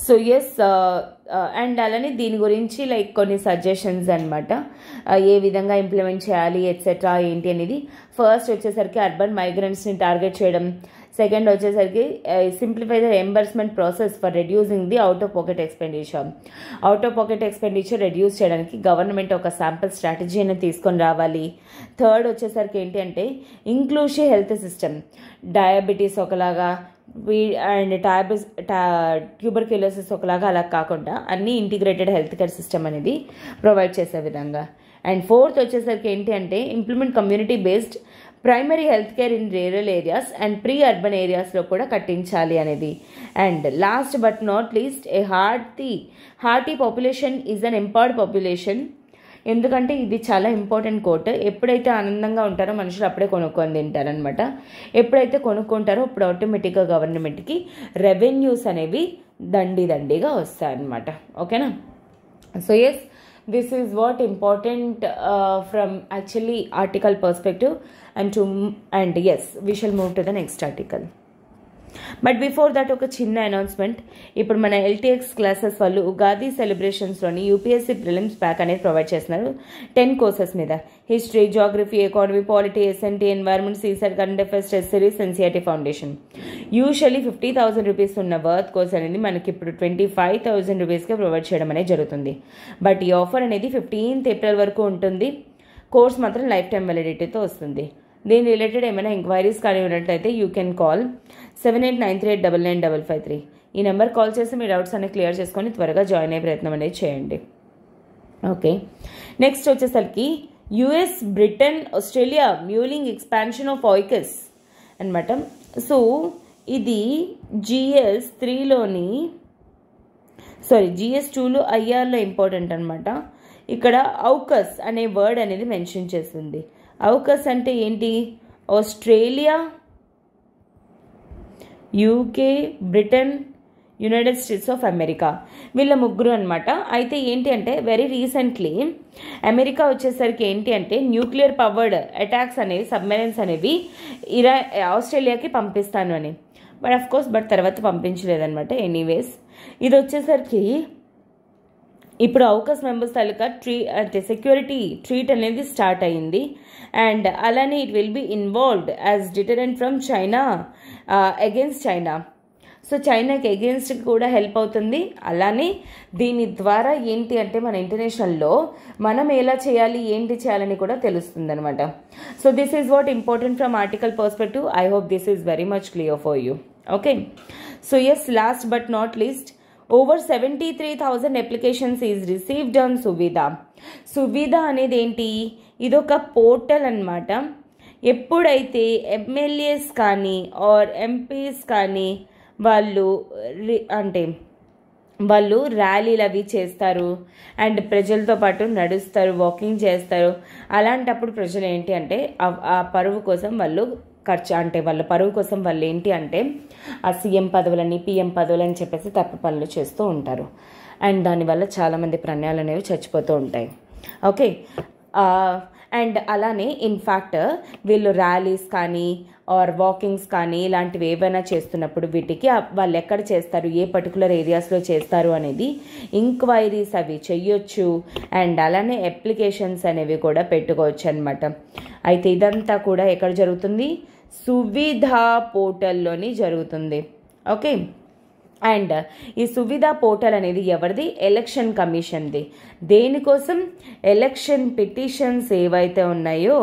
సో ఎస్, అండ్ అలానే దీని గురించి లైక్ కొన్ని సజెషన్స్ అనమాట, ఏ విధంగా ఇంప్లిమెంట్ చేయాలి ఎట్సెట్రా ఏంటి అనేది. ఫస్ట్ వచ్చేసరికి అర్బన్ మైగ్రెంట్స్ని టార్గెట్ చేయడం. సెకండ్ వచ్చేసరికి simplify the reimbursement process for reducing the out of pocket expenditure reduce చేయడానికి గవర్నమెంట్ ఒక శాంపుల్ స్ట్రాటజీని తీసుకొని రావాలి. థర్డ్ వచ్చేసరికి ఏంటి అంటే ఇంక్లూసివ్ హెల్త్ సిస్టమ్, డయాబెటీస్ ఒకలాగా అండ్ ట్యూబర్క్యులోసిస్ ఒకలాగా అలా కాకుండా అన్ని ఇంటిగ్రేటెడ్ హెల్త్ కేర్ సిస్టమ్ అనేది ప్రొవైడ్ చేసే విధంగా. అండ్ ఫోర్త్ వచ్చేసరికి ఏంటి అంటే implement community based primary health care in rural areas and pre urban ఏరియాస్లో కూడా కట్టించాలి అనేది. And last but not least A hearty population is an empowered population. ఎందుకంటే ఇది చాలా ఇంపార్టెంట్ కోట్. ఎప్పుడైతే ఆనందంగా ఉంటారో మనుషులు అప్పుడే కొనుక్కొని తింటారనమాట. ఎప్పుడైతే కొనుక్కుంటారో అప్పుడు ఆటోమేటిక్గా గవర్నమెంట్కి రెవెన్యూస్ అనేవి దండిగా వస్తాయన్నమాట. ఓకేనా. So yes, this is what important from actually article perspective and yes, we shall move to the next article. But before that ఒక చిన్న అనౌన్స్మెంట్. ఇప్పుడు మన ఎల్టీఎక్స్ క్లాసెస్ వాళ్ళు ఉగాది సెలబ్రేషన్స్లోని యూపీఎస్సీ ప్రిలిమ్స్ ప్యాక్ అనేది ప్రొవైడ్ చేస్తున్నారు 10 కోర్సెస్ మీద. History, geography, economy, polity, SNT, environment, CSAT, current affairs, test series, NCERT foundation. Usually 50,000 rupees ఉన్న వర్త్ కోర్స్ అనేది మనకి ఇప్పుడు 25,000 రూపీస్కి ప్రొవైడ్ చేయడం అనేది జరుగుతుంది. బట్ ఈ ఆఫర్ అనేది 15th April వరకు ఉంటుంది. కోర్స్ మాత్రం లైఫ్ టైం వ్యాలిడిటీతో వస్తుంది. దీని రిలేటెడ్ ఏమైనా ఎంక్వైరీస్ కానీ ఉన్నట్లయితే యూ కెన్ కాల్ 7893899553. ఈ నెంబర్ కాల్ చేసి మీ డౌట్స్ అన్ని క్లియర్ చేసుకొని త్వరగా జాయిన్ అయ్యే ప్రయత్నం అనేది చేయండి. ఓకే, నెక్స్ట్ వచ్చేసరికి US, Britain, Australia mulling expansion of AUKUS అనమాట. సో ఇది GS2లో IRలో ఇంపార్టెంట్ అనమాట. ఇక్కడ ఔకస్ అనే వర్డ్ అనేది మెన్షన్ చేస్తుంది. ఔకస్ అంటే ఏంటి? Australia, UK, Britain, United states of America, వీళ్ళ ముగ్గురు అనమాట. అయితే ఏంటి అంటే వెరీ రీసెంట్లీ అమెరికా వచ్చేసరికి ఏంటి అంటే న్యూక్లియర్ పవర్డ్ అటాక్స్ అనేవి, సబ్మెరైన్స్ అనేవి ఆస్ట్రేలియాకి పంపిస్తాను అని. బట్ తర్వాత పంపించలేదన్నమాట. ఎనీవేస్, ఇది వచ్చేసరికి ఇప్పుడు ఔకస్ మెంబర్స్ తాలూకా సెక్యూరిటీ ట్రీట్ అనేది స్టార్ట్ అయ్యింది. అండ్ అలానే it will be involved as deterrent from China against China. So చైనాకి ఎగెన్స్ట్ కూడా హెల్ప్ అవుతుంది. అలానే దీని ద్వారా ఏంటి అంటే మన ఇంటర్నేషనల్లో మనం ఎలా చేయాలి ఏంటి చేయాలని కూడా తెలుస్తుంది అనమాట. So this is what important from article perspective. I hope this is very much clear for you. Okay, so yes, last but not least, over 73,000 applications is received on Suvidha. Suvidha అనేది ఏంటి, ఇదొక పోర్టల్ అన్నమాట. ఎప్పుడైతే ఎమ్మెల్యేస్ కానీ are MPs కానీ వాళ్ళు ర్యాలీలు అవి చేస్తారు అండ్ ప్రజలతో పాటు నడుస్తారు, వాకింగ్ చేస్తారు. అలాంటప్పుడు ప్రజలు ఏంటి అంటే ఆ పరువు కోసం వాళ్ళు వాళ్ళ పరువు కోసం వాళ్ళు ఏంటి అంటే ఆ సీఎం పదవులని పిఎం పదవులని చెప్పేసి తప్పు పనులు చేస్తూ ఉంటారు. అండ్ దానివల్ల చాలామంది ప్రాణాలు అనేవి చచ్చిపోతూ ఉంటాయి. ఓకే, అండ్ అలానే ఇన్ఫ్యాక్ట్ వీళ్ళు ర్యాలీస్ కానీ ఆర్ వాకింగ్స్ కానీ ఇలాంటివి ఏవైనా చేస్తున్నప్పుడు వీటికి వాళ్ళు ఎక్కడ చేస్తారు, ఏ పర్టికులర్ ఏరియాస్లో చేస్తారు అనేది ఎంక్వైరీస్ అవి చెయ్యొచ్చు. అండ్ అలానే అప్లికేషన్స్ అనేవి కూడా పెట్టుకోవచ్చు అనమాట. అయితే ఇదంతా కూడా ఎక్కడ జరుగుతుంది, సువిధ పోర్టల్లోని జరుగుతుంది. ఓకే, అండ్ ఈ సువిధ పోర్టల్ అనేది ఎవరిది, ఎలక్షన్ కమిషన్ది. దేనికోసం, ఎలక్షన్ పిటిషన్స్ ఏవైతే ఉన్నాయో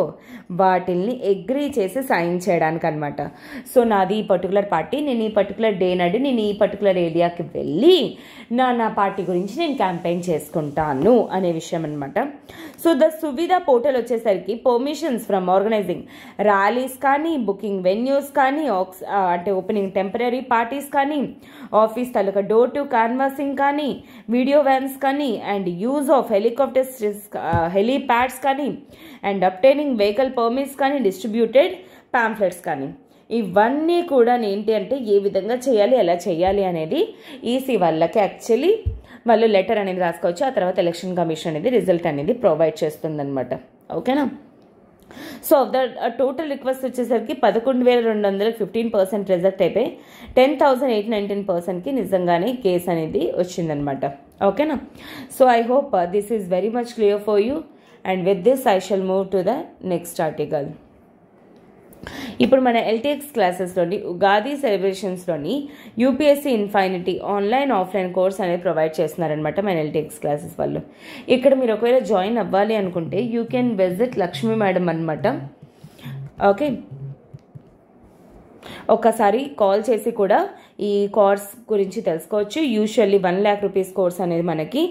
వాటిల్ని అగ్రీ చేసి సైన్ చేయడానికి అనమాట. సో నాది ఈ పర్టికులర్ పార్టీ, నేను ఈ పర్టికులర్ డే నాడు నేను ఈ పర్టికులర్ ఏరియాకి వెళ్ళి నా పార్టీ గురించి నేను క్యాంపెయిన్ చేసుకుంటాను అనే విషయం అనమాట. సో ద సువిధ పోర్టల్ వచ్చేసరికి పర్మిషన్స్ ఫ్రమ్ ఆర్గనైజింగ్ ర్యాలీస్ కానీ, బుకింగ్ వెన్యూస్ కానీ, అంటే ఓపెనింగ్ టెంపరీ పార్టీస్ కానీ, ఆఫీస్ తాలూకా డోర్ టు కాన్వాసింగ్ కానీ, వీడియో వ్యాన్స్ కానీ, అండ్ యూజ్ ఆఫ్ హెలికాప్టర్స్ హెలీప్యాడ్స్ కానీ, అండ్ అబ్టైనింగ్ వెహికల్ పర్మిట్స్ కానీ, డిస్ట్రిబ్యూటెడ్ పాంఫ్లెట్స్ కానీ, ఇవన్నీ కూడా ఏంటి అంటే ఏ విధంగా చేయాలి, ఎలా చేయాలి అనేది ఈసీ వాళ్ళకి యాక్చువల్లీ వాళ్ళు లెటర్ అనేది రాసుకోవచ్చు. ఆ తర్వాత ఎలక్షన్ కమిషన్ అనేది రిజల్ట్ అనేది ప్రొవైడ్ చేస్తుందన్నమాట. ఓకేనా, సో ద టోటల్ రిక్వెస్ట్ వచ్చేసరికి 11,200 15% రిజెక్ట్ అయిపోయి 10,819 పర్సన్కి నిజంగానే కేసు అనేది వచ్చిందనమాట. ఓకేనా, so I hope this is very much clear for you. And with this I shall move to the next article. ఇప్పుడు మన ఎల్టీఎక్స్ క్లాసెస్లోని ఉగాది సెలబ్రేషన్స్లోని UPSC infinity online offline course అనేది ప్రొవైడ్ చేస్తున్నారనమాట మన ఎల్టీఎక్స్ క్లాసెస్ వాళ్ళు. ఇక్కడ మీరు ఒకవేళ జాయిన్ అవ్వాలి అనుకుంటే you can visit Lakshmi madam అనమాట. ఓకే, ఒక్కసారి కాల్ చేసి కూడా ఈ కోర్స్ గురించి తెలుసుకోవచ్చు. యూజువల్లీ 1 lakh రూపీస్ కోర్స్ అనేది మనకి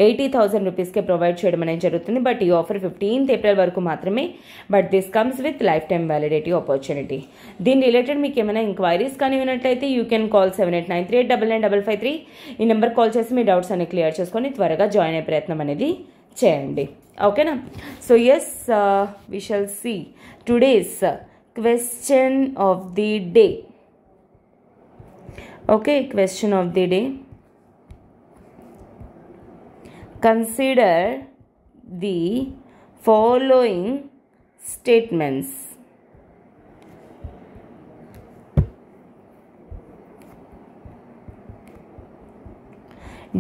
80,000 రూపీస్కే ప్రొవైడ్ చేయడం అనేది జరుగుతుంది. బట్ ఈ ఆఫర్ 15th April వరకు మాత్రమే. But this comes with life time validity opportunity. దీని రిలేటెడ్ మీకు ఏమైనా ఎంక్వైరీస్ కానీ ఉన్నట్లయితే యూ కెన్ కాల్ 7893899553. ఈ నెంబర్ కాల్ చేసి మీ డౌట్స్ అన్ని క్లియర్ చేసుకొని త్వరగా జాయిన్ అయ్యే ప్రయత్నం అనేది చేయండి. ఓకేనా, so yes, we shall see today's question of the day. Okay, question of the day. Consider the following statements.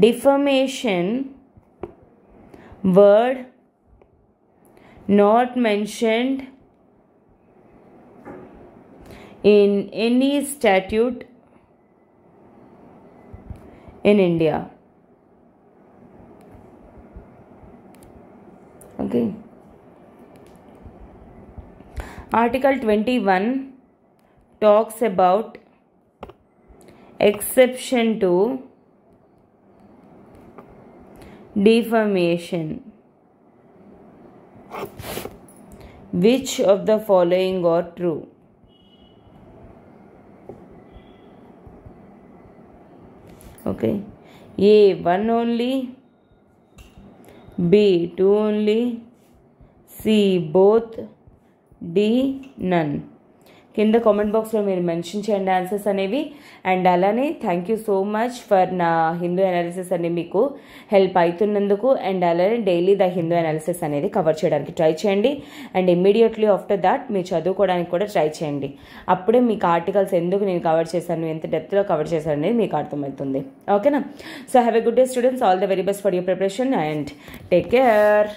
Defamation word not mentioned in any statute in India. Okay. Article 21 talks about exception to defamation. Which of the following are true? Okay, A 1 only, B 2 only, C both, D none. కింద comment బాక్స్లో మీరు mention చేయండి answers అనేవి. And అలానే thank you so much for నా Hindu analysis అనేది మీకు help అవుతున్నందుకు. And అలానే డైలీ ద హిందూ అనాలిసిస్ అనేది కవర్ చేయడానికి ట్రై చేయండి. అండ్ ఇమ్మీడియట్లీ ఆఫ్టర్ దాట్ మీరు చదువుకోవడానికి కూడా ట్రై చేయండి. అప్పుడే మీకు ఆర్టికల్స్ ఎందుకు నేను కవర్ చేశాను, ఎంత డెప్త్లో కవర్ చేశాను అనేది మీకు అర్థమవుతుంది. ఓకేనా, so have a good day students. All the very best for your preparation and take care.